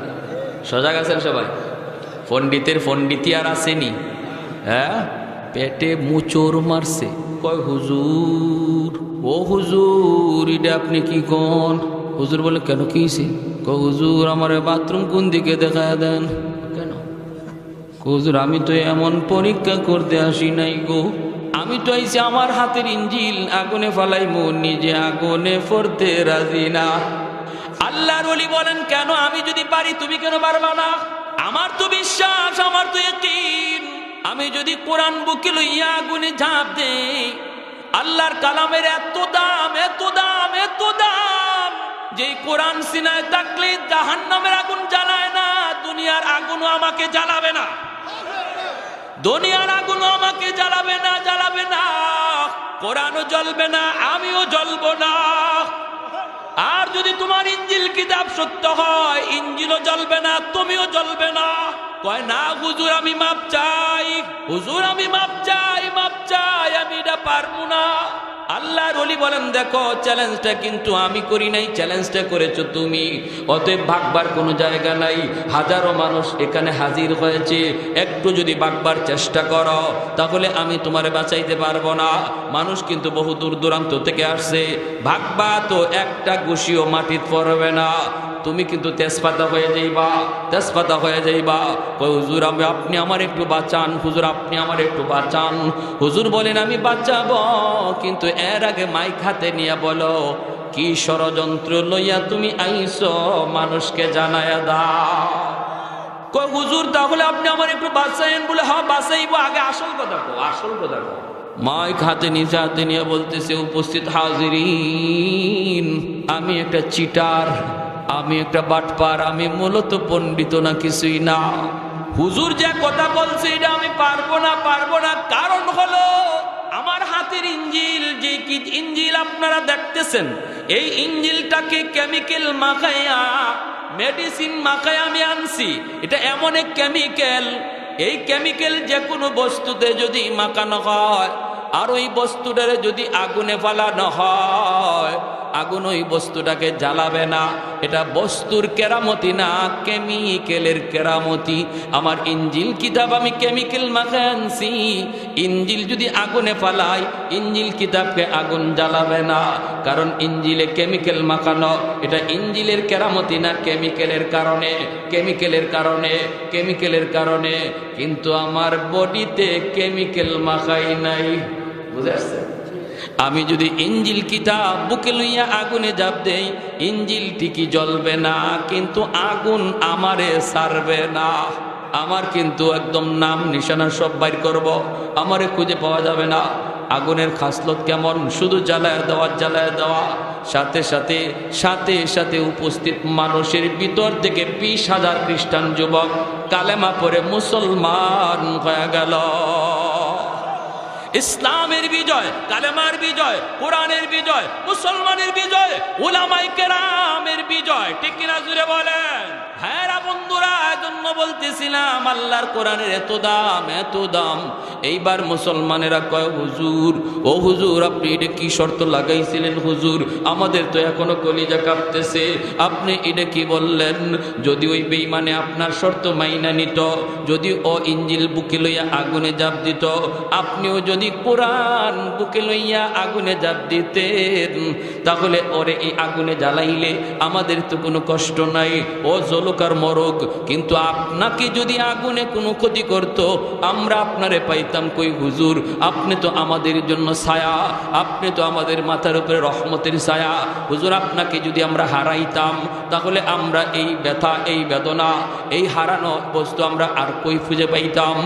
Speaker 1: সজাগ আছেন সবাই? পণ্ডিতের পণ্ডিতি আর আসেনি? হ্যাঁ, পেটে মুচোর মারছে, কয় হুজুর, ও হুজুর এটা আপনি কি কোন? হুজুর বলে কেন কি হইছে? কয় হুজুর আমার বাথরুম কোন দিকে দেখায় দেন। কেন? হুজুর আমি তো এমন পরীক্ষা করতে আসি নাই গো, আমি তো আইছি আমার হাতের ইঞ্জিল আগুনে ফালাইমু, নিজে আগুনে পড়তে রাজি না। আল্লাহর ওলি বলেন কেন? আমি যদি পারি তুমি কেন পারবা না? আমার তো বিশ্বাস, আমার তো ইয়াকিন, আমি যদি কোরআন বুকে লইয়া আগুনে ঝাঁপ দেই, আল্লাহর কালামের এত দাম, এত দাম, এত দাম, যে কোরআন সিনায় থাকলে জাহান্নামের আগুন জ্বালায় না, দুনিয়ার আগুনও আমাকে জ্বালাবে না, দুনিয়ার আগুনও আমাকে জ্বালাবে না, জ্বালাবে না। কোরআনও জ্বলবে না, আমিও জ্বলবো না। আর যদি তোমার ইঞ্জিল কিতাব সত্য হয়, ইঞ্জিলও জ্বলবে না, তুমিও জ্বলবে না। কয় না হুজুর আমি মাপ চাই, হুজুর আমি মাপ চাই, মাপ চাই, আমি এটা পারবো না। আল্লাহর ওলি বলেন দেখো চ্যালেঞ্জটা কিন্তু আমি করি নাই, চ্যালেঞ্জটা করেছো তুমি, অতএব ভাগবার কোনো জায়গা নাই। হাজারো মানুষ এখানে হাজির হয়েছে, একটু যদি ভাগবার চেষ্টা করো তাহলে আমি তোমারে বাঁচাইতে পারবো না। মানুষ কিন্তু বহু দূর দূরান্ত থেকে আসছে, ভাগবা তো একটা গুছিও মাটিতে পড়বে না, তুমি কিন্তু তেজপাতা হয়ে যাইবা, তেজপাতা হয়ে যাইবা। হুজুর আপনি আমার একটু বাঁচান, হুজুর আপনি আমার একটু বাঁচান। হুজুর বলেন আমি বাঁচাবো, কিন্তু এর আগে মাইক হাতে নিয়ে বলো কি ষড়যন্ত্র লইয়া তুমি আইছো, মানুষকে জানায়া দাও। কই হুজুর তাহলে আপনি আমার একটু বাঁচাইন, বলে হ্যাঁ বাঁচাইবো, আগে আসল কথা কো, আসল কথা কো। মাইক হাতে নিচে হাতে নিয়ে বলতেছে উপস্থিত হাজিরিন, আমি একটা চিটার, আমি একটা বাটপার, আমি মূলত পণ্ডিত না, কিছুই না। হুজুর যে কথা বলছে এটা আমি পারবো না, পারবো না। কারণ হলো আমার হাতের ইঞ্জিল, যে কি ইঞ্জিল আপনারা দেখতেছেন, এই ইঞ্জিলটাকে কেমিক্যাল মাখাইয়া, মেডিসিন মাখাইয়া আমি আনছি। এটা এমন এক কেমিক্যাল, এই কেমিক্যাল যে কোনো বস্তুতে যদি মাখানো হয় আর ওই বস্তুটারে যদি আগুনে ফালানো হয়, আগুন ওই বস্তুটাকে জ্বালাবে না। এটা বস্তুর কেরামতি না, কেমিক্যালের কেরামতি। আমার ইঞ্জিল কিতাব আমি কেমিক্যাল মাখায় আনছি, ইঞ্জিল যদি আগুনে ফালাই, ইঞ্জিল কিতাবকে আগুন জ্বালাবে না, কারণ ইঞ্জিলে কেমিক্যাল মাখানো। এটা ইঞ্জিলের কেরামতি না, কেমিক্যালের কারণে, কেমিক্যালের কারণে, কেমিক্যালের কারণে। কিন্তু আমার বডিতে কেমিক্যাল মাখাই নাই, বুঝে আসছে? আমি যদি ইঞ্জিল কিতাব বুকে লইয়া আগুনে ঝাঁপ দেই, ইঞ্জিল ঠিকই জ্বলবে না, কিন্তু আগুন আমারে ছাড়বে না। আমার কিন্তু একদম নাম নিশানা সব বাইর করব, আমারে খুঁজে পাওয়া যাবে না। আগুনের খাসলত কেমন? শুধু জ্বালায় দেওয়া, জ্বালায় দেওয়া, সাথে সাথে সাথে সাথে উপস্থিত মানুষের ভিতর থেকে 20,000 খ্রিস্টান যুবক কালেমা পড়ে মুসলমান হয়ে গেল। ইসলামের বিজয়, কালেমার বিজয়, কোরআনের বিজয়, মুসলমানের বিজয়, উলামায়ে কেরামের বিজয়, ঠিক কিনা জুড়ে বলেন? হ্যাঁ বন্ধুরা, এজন্য বলতেছিলাম আল্লাহর কোরআনের এত দাম, এত দাম। এইবার মুসলমানেরা কয় হুজুর, ও হুজুর আপনি এটা কি শর্ত লাগাইছিলেন হুজুর? আমাদের তো এখনো কলিজা কাঁপতেছে, আপনি এটা কি বললেন? যদি ওই বেঈমানে আপনার শর্ত মাইনা নিত, যদি ও ইঞ্জিল বুকে লইয়া আগুনে ঝাঁপ দিত, আপনিও যদি কোরআন বুকে লইয়া আগুনে ঝাঁপ দিতেন, তাহলে ওরে এই আগুনে জ্বালাইলে আমাদের তো কোনো কষ্ট নাই, ও জলকার মরক। কিন্তু আপনাকে যদি আগুনে কোনো ক্ষতি করত, আমরা আপনারে পাইতাম কই হুজুর? আপনি তো আমাদের জন্য ছায়া, আপনি তো আমাদের মাথার উপরে রহমতের ছায়া। হুজুর আপনাকে যদি আমরা হারাইতাম, তাহলে আমরা এই ব্যথা, এই বেদনা, এই হারানো বস্তু আমরা আর কই খুঁজে পাইতাম?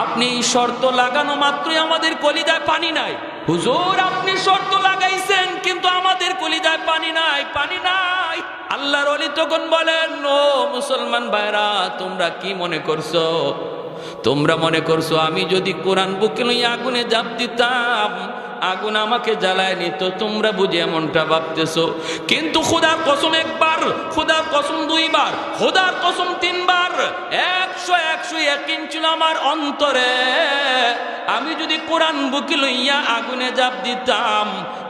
Speaker 1: আপনি এই শর্ত লাগানো মাত্রই আমাদের কলিজায় পানি নাই। হুজুর আপনি শর্ত লাগাইছেন, কিন্তু কিন্তু আমাদের কলিজায় পানি নাই, পানি নাই। আল্লাহর ওলি তখন বলেন, ও মুসলমান ভাইরা, তোমরা কি মনে করছো? তোমরা মনে করছো আমি যদি কোরআন বুকে লইয়া আগুনে জাপ দিতাম আগুন আমাকে জ্বালায় নিত? তোমরা বুঝে এমনটা ভাবতেছো। কিন্তু খোদার কসম একবার, খোদার কসম দুইবার, খোদার কসম তিনবার, 100 ইয়াকিন ছিল আমার অন্তরে। আমি যদি কোরআন বুকে লইয়া আগুনে জাপ দিতাম,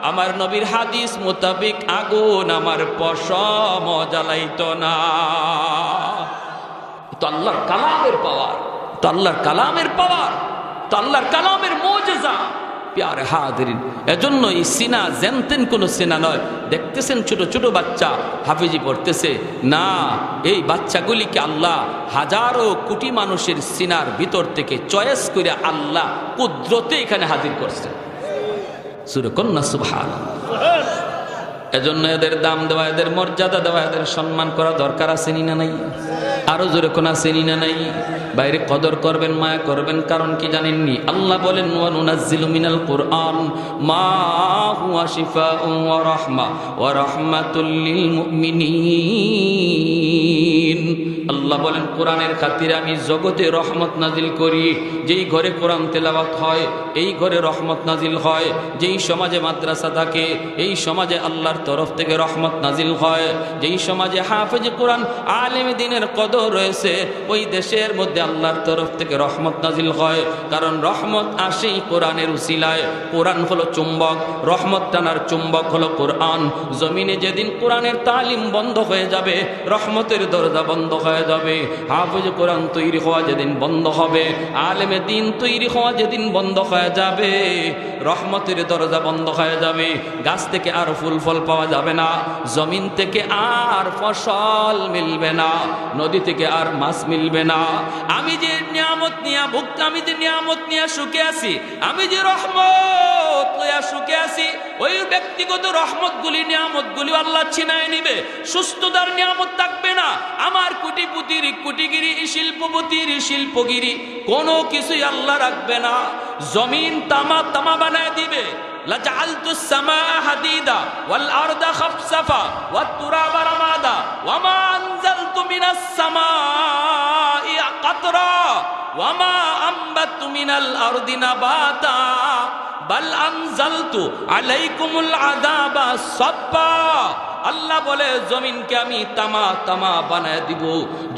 Speaker 1: আমার নবীর হাদিস মোতাবিক আগুন আমার পশম জ্বালাইতো না। তো আল্লাহর কালামের পাওয়ার, তো আল্লাহর কালামের পাওয়ার, তো আল্লাহর কালামের মুজিজা। প্যারে হাজিরিন, এজন্য এই সিনা জেনতেন কোনো সিনা নয়। দেখতেছেন ছোট ছোট বাচ্চা হাফিজি পড়তেছে না, এই বাচ্চাগুলিকে আল্লাহ হাজারো কোটি মানুষের সিনার ভিতর থেকে চয়েস করে আল্লাহ কুদরতে এখানে হাজির করছে। সূরা কন্যা সুবহানাল্লাহ। এজন্য এদের দাম দেওয়া, এদের মর্যাদা দেওয়া, এদের সম্মান করা দরকার আছে না নাই? আরো জোরে কোন আছে না নাই? বাইরে কদর করবেন, মায়া করবেন। কারণ কি জানেননি? আল্লাহ বলেন, ওয়া নুনাজ্জিলু মিনাল কুরআন মা হুয়া শিফাউন ওয়া রাহমা ওয়া রাহমাতুল লিল মুমিনিন। আল্লাহ বলেন, কোরআনের খাতিরে আমি জগতে রহমত নাজিল করি। যেই ঘরে কোরআন তেলাওয়াত হয় এই ঘরে রহমত নাজিল হয়। যেই সমাজে মাদ্রাসা থাকে এই সমাজে আল্লাহর তরফ থেকে রহমত নাজিল হয়। যেই সমাজে হাফেজ কোরআন আলেম দ্বীনের কদর রয়েছে ওই দেশের মধ্যে আল্লাহর তরফ থেকে রহমত নাজিল হয়। কারণ রহমত আসেই কোরআনের উসিলায়। কোরআন হলো চুম্বক, রহমত টানার চুম্বক হলো কোরআন। জমিনে যেদিন কোরআনের তালিম বন্ধ হয়ে যাবে, রহমতের দরজা বন্ধ হয়ে যাবে। হাফেজ কোরআন তৈরি হওয়া যেদিন বন্ধ হবে, আলেমে দ্বীন তৈরি হওয়া যেদিন বন্ধ হয়ে যাবে, রহমতের দরজা বন্ধ হয়ে যাবে। গাছ থেকে আর ফুল ফল পাওয়া যাবে না, জমিন থেকে আর ফসল মিলবে না, নদী থেকে আর মাছ মিলবে না। আমি যে নিয়ামত নিয়া ভুক্ত, আমি যে নিয়ামত নিয়া সুখে আছি, আমি যে রহমত লইয়া সুখে আছি, ওই ব্যক্তিগত রহমতগুলি নিয়ামতগুলি আল্লাহ ছিনায় নিবে। সুস্থতার নিয়ামত থাকবে না। আমার কোটিপতির কোটিগিরি, শিল্পপতির শিল্পগিরি কোনো কিছুই আল্লাহ রাখবে না। জমিন তামা তামা বানায় দিবে। লাজআলতুস সামাআ হাদিদা ওয়াল আরদা খাফসাফা ওয়াত তুরাবা রামাদা ওয়ামা আনজালতু মিনাস সামাই কাতরা ওয়ামা আমবাতু মিনাল আরদি নাবাতা বাল আনজালতু আলাইকুমুল আযাবা সাব্বা। আল্লাহ বলে, জমিনকে আমি তামা তামা বানায় দিব।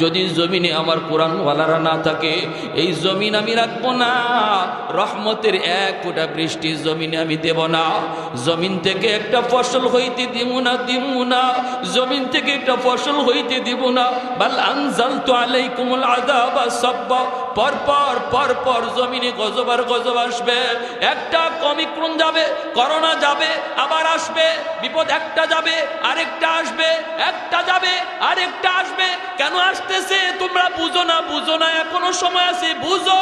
Speaker 1: যদি জমিনে আমার কোরআন ওয়ালারা না থাকে, এই জমিন আমি রাখবো না। রহমতের এক ফোঁটা বৃষ্টি জমিনে আমি দেব না। জমিন থেকে একটা ফসল হইতে দিব না, দিব না। জমিন থেকে একটা ফসল হইতে দিব না। বাল আনজালতু আলাইকুমুল আযাবা সাব্বা। পরপর পরপর জমিনে গজব আর গজব আসবে। একটা অমিক্রণ যাবে, করোনা যাবে, আবার আসবে। বিপদ একটা যাবে আরেকটা আসবে, একটা যাবে আরেকটা আসবে। কেন আসতেছে তোমরা বুঝো না? বুঝো না, এখনো সময় আছে, বুঝো।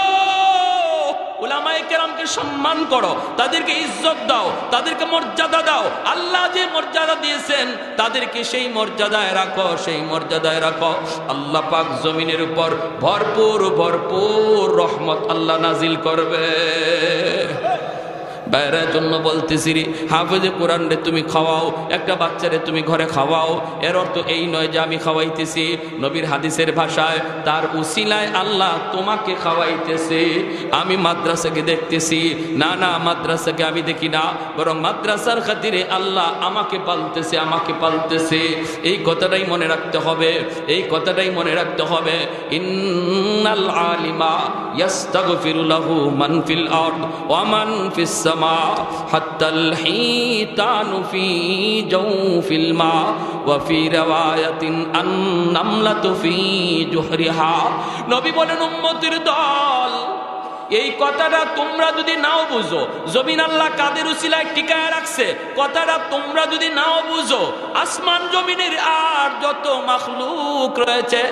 Speaker 1: উলামায়ে কেরামকে সম্মান করো, তাদেরকে ইজ্জত দাও, তাদেরকে মর্যাদা দাও। আল্লাহ যে মর্যাদা দিয়েছেন তাদেরকে সেই মর্যাদায় রাখো, সেই মর্যাদায় রাখো। আল্লাহ পাক জমিনের উপর ভরপুর ভরপুর রহমত আল্লাহ নাজিল করবে। বাইরের জন্য বলতেছি রে, হাফেজে কোরআন রে তুমি খাওয়াও, একটা বাচ্চারে তুমি ঘরে খাওয়াও। এর অর্থ এই নয় যে আমি খাওয়াইতেছি। নবীর হাদিসের ভাষায় তার উসিলায় আল্লাহ তোমাকে খাওয়াইতেছে। আমি মাদ্রাসাকে দেখতেছি না, না মাদ্রাসাকে আমি দেখি না, বরং মাদ্রাসার খাতিরে আল্লাহ আমাকে পালতেছে, আমাকে পালতেছে। এই কথাটাই মনে রাখতে হবে, এই কথাটাই মনে রাখতে হবে। ইন্নাল আলিমা ইয়াস্তাগফিরু লাহু মান ফিল আরদ ওয়া মান ফিস সামা হাত্তাল হিতানু ফি জাওফিল মা ওয়া ফি riwayatin an-namlatu fi juhriha। নবী বলেন, উম্মতের দল, এই কথাটা তোমরা যদি নাও বুঝো, জমিন আল্লাহ কাদের উসিলায় টিকায় রাখছে, কথাটা তোমরা যদি নাও বুঝো, আসমান জমিনের আর যত মাখলুক রয়েছে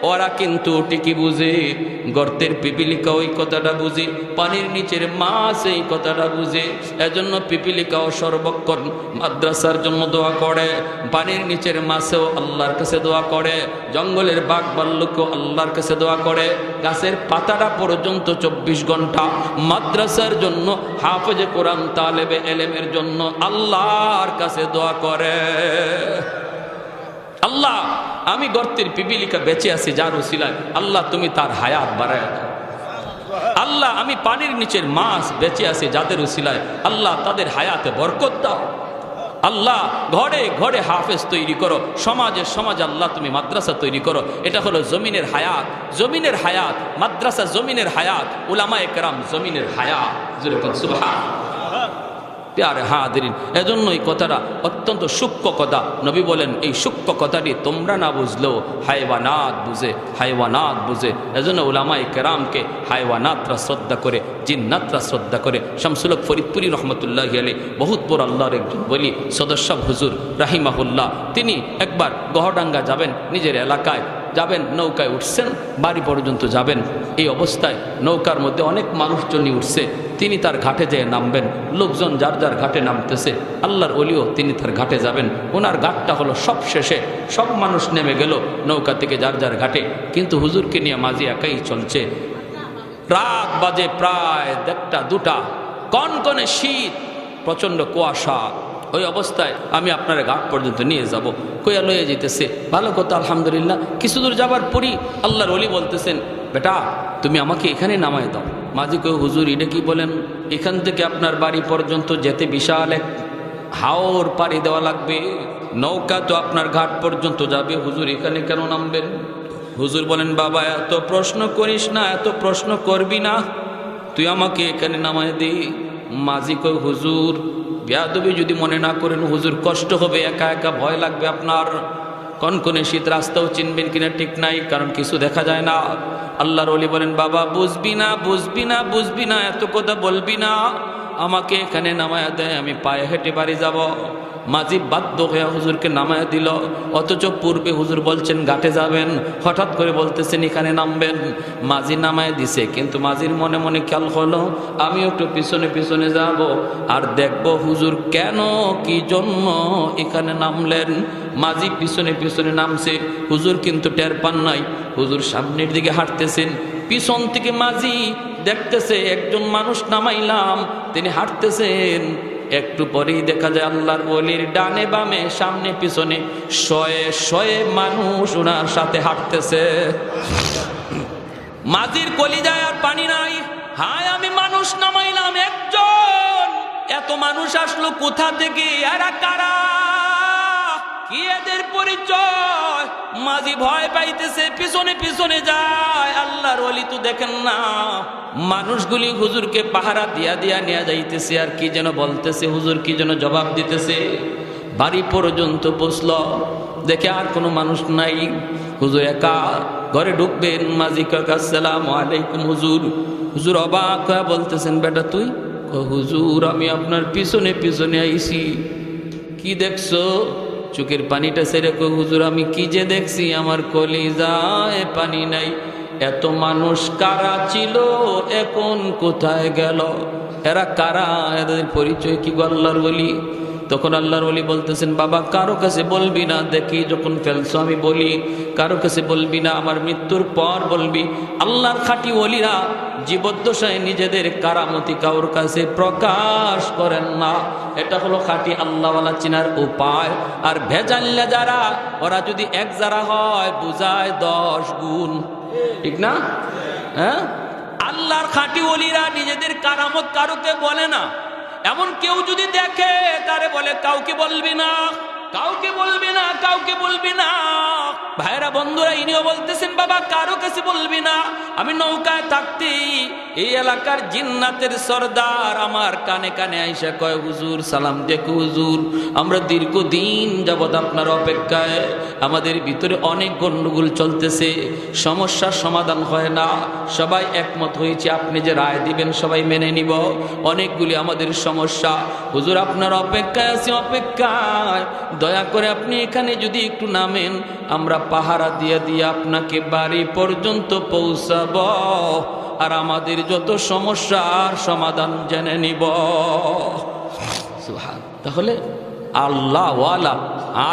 Speaker 1: ওরা কিন্তু ঠিকই বুঝে, গর্তের পিপিলিকা ওই কথাটা বুঝে, পানির নিচের মাছ এই কথাটা বুঝে। এজন্য পিপিলিকাও সর্বক্ষণ মাদ্রাসার জন্য দোয়া করে, পানির নিচের মাছেও আল্লাহর কাছে দোয়া করে, জঙ্গলের বাঘ ভাল্লুকও আল্লাহর কাছে দোয়া করে, গাছের পাতাটা পর্যন্ত 24 ঘন্টা মাদ্রাসার জন্য, হাফেজে কোরআন তালেবে এলেমের জন্য আল্লাহর কাছে দোয়া করে। আল্লাহ, আমি গর্তের পিপিলিকা বেঁচে আছি যার উসিলায়, আল্লাহ তুমি তার হায়াত বাড়ায় দাও। আল্লাহ, আমি পানির নিচের মাছ বেঁচে আছি যাদের উসিলায়, আল্লাহ তাদের হায়াতে বরকত দাও। আল্লাহ, ঘরে ঘরে হাফেজ তৈরি করো, সমাজে সমাজে আল্লাহ তুমি মাদ্রাসা তৈরি করো। এটা হলো জমিনের হায়াত, জমিনের হায়াত, মাদ্রাসা জমিনের হায়াত, উলামায়ে কেরাম জমিনের হায়াত। সুবহানাল্লাহ। প্যারে হাদিরিন, এজন্য এই কথাটা অত্যন্ত সূক্ষ্ম কথা। নবী বলেন এই সূক্ষ্ম কথাটি তোমরা না বুঝলেও হায়ওয়ানাত বুঝে, হায়ওয়ানাত বুঝে। এজন্য উলামায়ে কেরামকে হায়ওয়ানাতরা শ্রদ্ধা করে, জিন্নাতরা শ্রদ্ধা করে। শামসুল হক ফরিদপুরি রহমতুল্লাহি আলাইহি বহুত বড় আল্লাহর একজন বলি সদস্য হুজুর রাহিমাহুল্লাহ, তিনি একবার গহডাঙ্গা যাবেন, নিজের এলাকায় যাবেন, নৌকায় উঠছেন, বাড়ি পর্যন্ত যাবেন। এই অবস্থায় নৌকার মধ্যে অনেক মানুষজনই উঠছে, তিনি তার ঘাটে যেয়ে নামবেন, লোকজন যার যার ঘাটে নামতেছে। আল্লাহর ওলিও তিনি তার ঘাটে যাবেন, ওনার ঘাটটা হলো সব শেষে, সব মানুষ নেমে গেল নৌকা থেকে যার যার ঘাটে, কিন্তু হুজুরকে নিয়ে মাঝি একাই চলছে। রাত বাজে প্রায় 1টা 2টা, কনকনে শীত, প্রচণ্ড কুয়াশা। ওই অবস্থায় আমি আপনার ঘাট পর্যন্ত নিয়ে যাব, কইয়া লয়ে যেতেছে, ভালো কথা আলহামদুলিল্লাহ। কিছু দূর যাবার পরই আল্লাহর ওলি বলতেছেন, বেটা তুমি আমাকে এখানে নামায় দাও। মাঝি কই, হুজুর এটা কি বলেন? এখান থেকে আপনার বাড়ি পর্যন্ত যেতে বিশাল এক হাওর পাড়ি দেওয়া লাগবে, নৌকা তো আপনার ঘাট পর্যন্ত যাবে, হুজুর এখানে কেন নামবেন? হুজুর বলেন, বাবা এত প্রশ্ন করিস না, এত প্রশ্ন করবি না, তুই আমাকে এখানে নামায় দে। মাঝি কই, হুজুর বেয়াদবি যদি মনে না করেন, হুজুর কষ্ট হবে, একা একা ভয় লাগবে আপনার, কনকনে শীত, রাস্তাও চিনবেন কিনা ঠিক নাই, কারণ কিছু দেখা যায় না। আল্লাহর ওলি বলেন, বাবা বুঝবি না, বুঝবি না, বুঝবি না, এত কথা বলবি না, আমাকে এখানে নামায়া দেয়, আমি পায়ে হেঁটে বাড়ি যাব। মাঝি বাধ্য হয়ে হুজুরকে নামায়া দিল, অথচ পূর্বে হুজুর বলছেন ঘাটে যাবেন, হঠাৎ করে বলতেছেন এখানে নামবেন। মাঝি নামায় দিছে, কিন্তু মাঝির মনে মনে খেয়াল হলো আমি একটু পিছনে পিছনে যাব আর দেখব হুজুর কেন কি জন্য এখানে নামলেন। মাঝি পিছনে পিছনে নামছে, হুজুর কিন্তু টের পান নাই। হুজুর সামনের দিকে হাঁটতেছেন, পিছন থেকে মাঝি দেখতেছে একজন মানুষ নামাইলাম, তিনি হাঁটতেছেন। একটু পরেই দেখা যায় আল্লাহর ওলির ডানে বামে সামনে পিছনে শয়ে শয়ে মানুষ ওনার সাথে হাঁটতেছে। মাঝির কলিজায় আর পানি নাই, হায় আমি মানুষ নামাইলাম একজন, এত মানুষ আসলো কোথা থেকে, এরা কারা, কি এদের পরিচয়? মাঝি ভয় পাইতেছে, পিছনে পিছনে যায়। আল্লাহর ওলি তো দেখেন না, মানুষগুলি হুজুরকে পাহারা দিয়া দিয়া নিয়ে যাইতেছে, আর কি যেন বলতেছে, হুজুর কি যেন জবাব দিতেছে। বাড়ি পর্যন্ত পৌঁছল, দেখে আর কোনো মানুষ নাই, হুজুর একা। ঘরে ঢুকবেন, মাঝি কয়, আসসালামু আলাইকুম হুজুর। হুজুর অবাক হয়ে বলতেছেন, বেটা তুই? হুজুর আমি আপনার পিছনে পিছনে আইছি। কি দেখছো? চোখের পানিটা ছেড়ে কই, হুজুর আমি কি যে দেখছি, আমার কলিজায় পানি নাই। এত মানুষ কারা ছিল, এখন কোথায় গেল? এরা কারা, এদের পরিচয় কি গো আল্লাহর ওলি? তখন আল্লাহর ওলি বলতেছেন, বাবা কারো কাছে বলবি না, দেখি যখন ফেলছো আমি বলি, কারো কাছে বলবি না, আমার মৃত্যুর পর বলবি। আল্লাহর খাঁটি ওলিরা জীবদ্দশায় নিজেদের কারামতি কারোর কাছে প্রকাশ করেন না। এটা হলো খাঁটি আল্লাহওয়ালা চিনার উপায়। আর ভেজাল্লা যারা, ওরা যদি এক যারা হয় বুঝায় 10 গুণ, ঠিক না? হ্যাঁ, আল্লাহর খাঁটি ওলিরা নিজেদের কারামত কারোকে বলে না। এমন কেউ যদি দেখে তারে বলে কাউকে বলবি না, কাউকে বলবি না, কাউকে বলবি না। ভাইরা বন্ধুরা, ইনিও বলতেছেন বাবা কারো কাছে বলবি না। আমি নৌকায় থাকতেই এই এলাকার জিন্নাতের সর্দার আমার কানে কানে আইসা কয়, হুজুর সালাম দেখো হুজুর, আমরা দীর্ঘদিন যাবৎ আপনার অপেক্ষায়, আমাদের ভিতরে অনেক গন্ডগোল চলতেছে, সমস্যার সমাধান হয় না, সবাই একমত হয়েছে আপনি যে রায় দিবেন সবাই মেনে নিব, অনেকগুলি আমাদের সমস্যা, হুজুর আপনার অপেক্ষায় আছি, অপেক্ষায় দয়া করে আপনি এখানে যদি একটু নামেন, আমরা পাহারা দিয়ে দিয়ে আপনাকে বাড়ি পর্যন্ত পৌঁছাব, আর আমাদের যত সমস্যার সমাধান জেনে নিব। তাহলে আল্লাহ ওয়ালা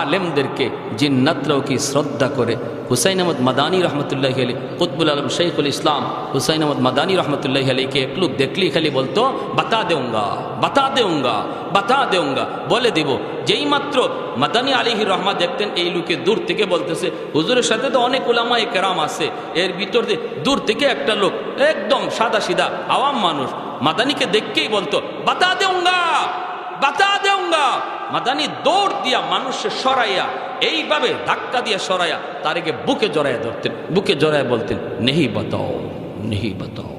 Speaker 1: আলেমদেরকে জিন্নাতরাও কি শ্রদ্ধা করে। হুসাইন আহমদ মাদানী রহমতুল্লাহ আলী, কুতবুল আলম শৈখুল ইসলাম হুসাইন আহমদ মাদানী রহমতুল্লাহ আলীকে এক লোক দেখলেই খালি বলতো বাতা দেউঙ্গা, বাতা দেউঙ্গা, বাতা দেউঙ্গা, বলে দিব। যেই মাত্র মাদানী আলিহির রহমত দেখতেন এই লোকে দূর থেকে বলতেছে, হুজুরের সাথে তো অনেক উলামায়ে কেরাম আছে, এর ভিতর দিয়ে দূর থেকে একটা লোক একদম সাদা সিধা আওয়াম মানুষ মাদানীকে দেখকেই বলতো বাতা দেউঙ্গা, বাতা দেউঙ্গা। মাদানী দৌড় দিয়া মানুষের সরাইয়া, এইভাবে ধাক্কা দিয়া সরাইয়া তারেকে বুকে জড়াইয়া ধরতেন, বুকে জড়াইয়া বলতেন নেহি বাতাও, নেহি বাতাও,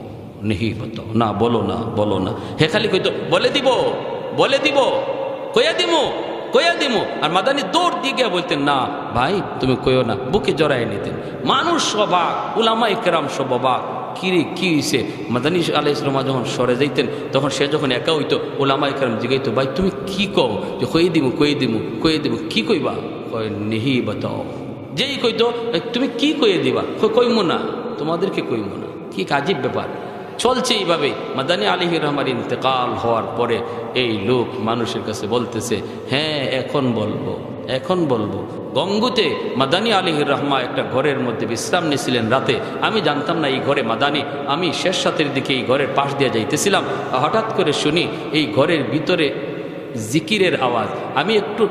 Speaker 1: নেহি বাতাও, না বলো না, বলো না। হে খালি কইতো বলে দিব, বলে দিব, কইয়া দিমু, কইয়া দিমু। আর মাদানী দৌড় দিয়ে গিয়া বলতেন না ভাই তুমি কইও না, বুকে জড়াইয়া নিতেন। মানুষ অবাক, উলামায়ে কেরাম সব অবাক, কিরে কি হয়েছে। মাদানী আলাইহিস সালাম যখন সরে যাইতেন তখন সে যখন একা হইতো উলামায়ে কেরাম জিগাইতো ভাই তুমি কি কও, যে কইয়ে দিমু, কইয়ে দিমু, কইয়ে দিমু, কি কইবা, কয় নেহি বাতাও। যেই কইতো তুমি কি কইয়ে দিবা, কইমু না, তোমাদেরকে কইমু না। কি আজীব ব্যাপার চলছে এইভাবে। মাদানী আলাইহির রহমার ইন্তেকাল হওয়ার পরে এই লোক মানুষের কাছে বলতেছে হ্যাঁ এখন বলবো, এখন বলবো। গঙ্গুতে মাদানী আলাইহির রহমা একটা ঘরের মধ্যে বিশ্রাম নিয়েছিলেন রাতে। আমি জানতাম না এই ঘরে মাদানী। আমি শেষ রাতের দিকে এই ঘরের পাশ দিয়ে যাইতেছিলাম, হঠাৎ করে শুনি এই ঘরের ভিতরে জিকিরের আওয়াজ। আমি একটু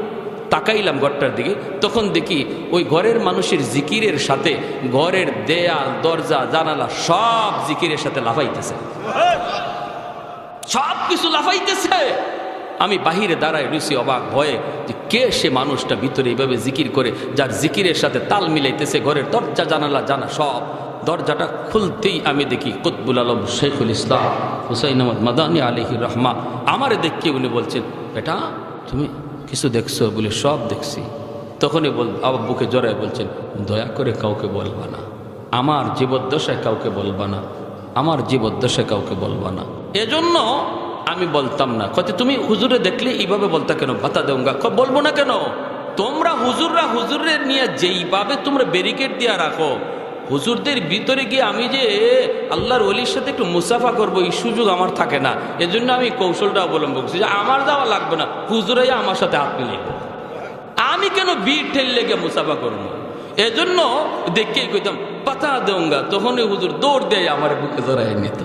Speaker 1: তাকাইলাম ঘরটার দিকে, তখন দেখি ওই ঘরের মানুষের জিকিরের সাথে ঘরের দেয়াল দরজা জানালা সব জিকিরের সাথে লাফাইতেছে, সব কিছু লাফাইতেছে। আমি বাহিরে দাঁড়ায় রুচি অবাক ভয়ে যে কে সে মানুষটা ভিতরে এইভাবে জিকির করে, যার জিকিরের সাথে তাল মিলাইতেছে। ঘরের দরজা জানালা জানা সব। দরজাটা খুলতেই আমি দেখি কুতবুল আলম শৈখুল ইসলাম হুসাইন আহমদ মাদানী আলাইহির রহমা। আমারে দেখে উনি বলছেন বেটা তুমি কিছু দেখছো? বলে সব দেখছি। তখনই আবার বুকে জড়ায় বলছেন দয়া করে কাউকে বলবা না, আমার জীবদ্দশায় কাউকে বলবা না, আমার জীবদ্দশায় কাউকে বলবা না। এজন্য আমি বলতাম না। কত তুমি হুজুরে দেখলে এইভাবে বলতা কেন, বাতা দেউঙ্গা? বলবো না কেন? তোমরা হুজুররা হুজুরের নিয়ে যেইভাবে তোমরা ব্যারিকেড দিয়া রাখো, হুজুরদের ভিতরে গিয়ে আমি যে আল্লাহর ওলির সাথে একটু মুসাফা করবো এই সুযোগ আমার থাকে না। এজন্য আমি কৌশলটা অবলম্বন করছি যে আমার যাওয়া লাগবে না, হুজুরাই আমার সাথে হাত মিলিয়ে, আমি কেন ভিড় ঠেল লেগে মুসাফা করবো। এজন্য দেখে কইতাম পাতা দেউঙ্গা, তখনই হুজুর দৌড় দেয় আমার বুকে জড়াই নিত।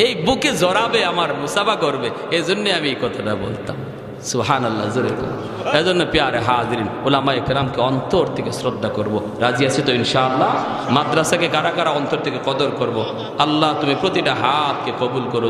Speaker 1: এই বুকে জড়াবে, আমার মুসাফা করবে, এজন্যে আমি এই কথাটা বলতাম। সুবহানাল্লাহ জোরে। এজন্য প্যারে হাজিরিন উলামায়ে কেরামকে অন্তর থেকে শ্রদ্ধা করব। রাজি আছি তো ইনশাআল্লাহ? মাদ্রাসাকে কারা কারা অন্তর থেকে কদর করব। আল্লাহ তুমি প্রতিটা হাতকে কবুল করো।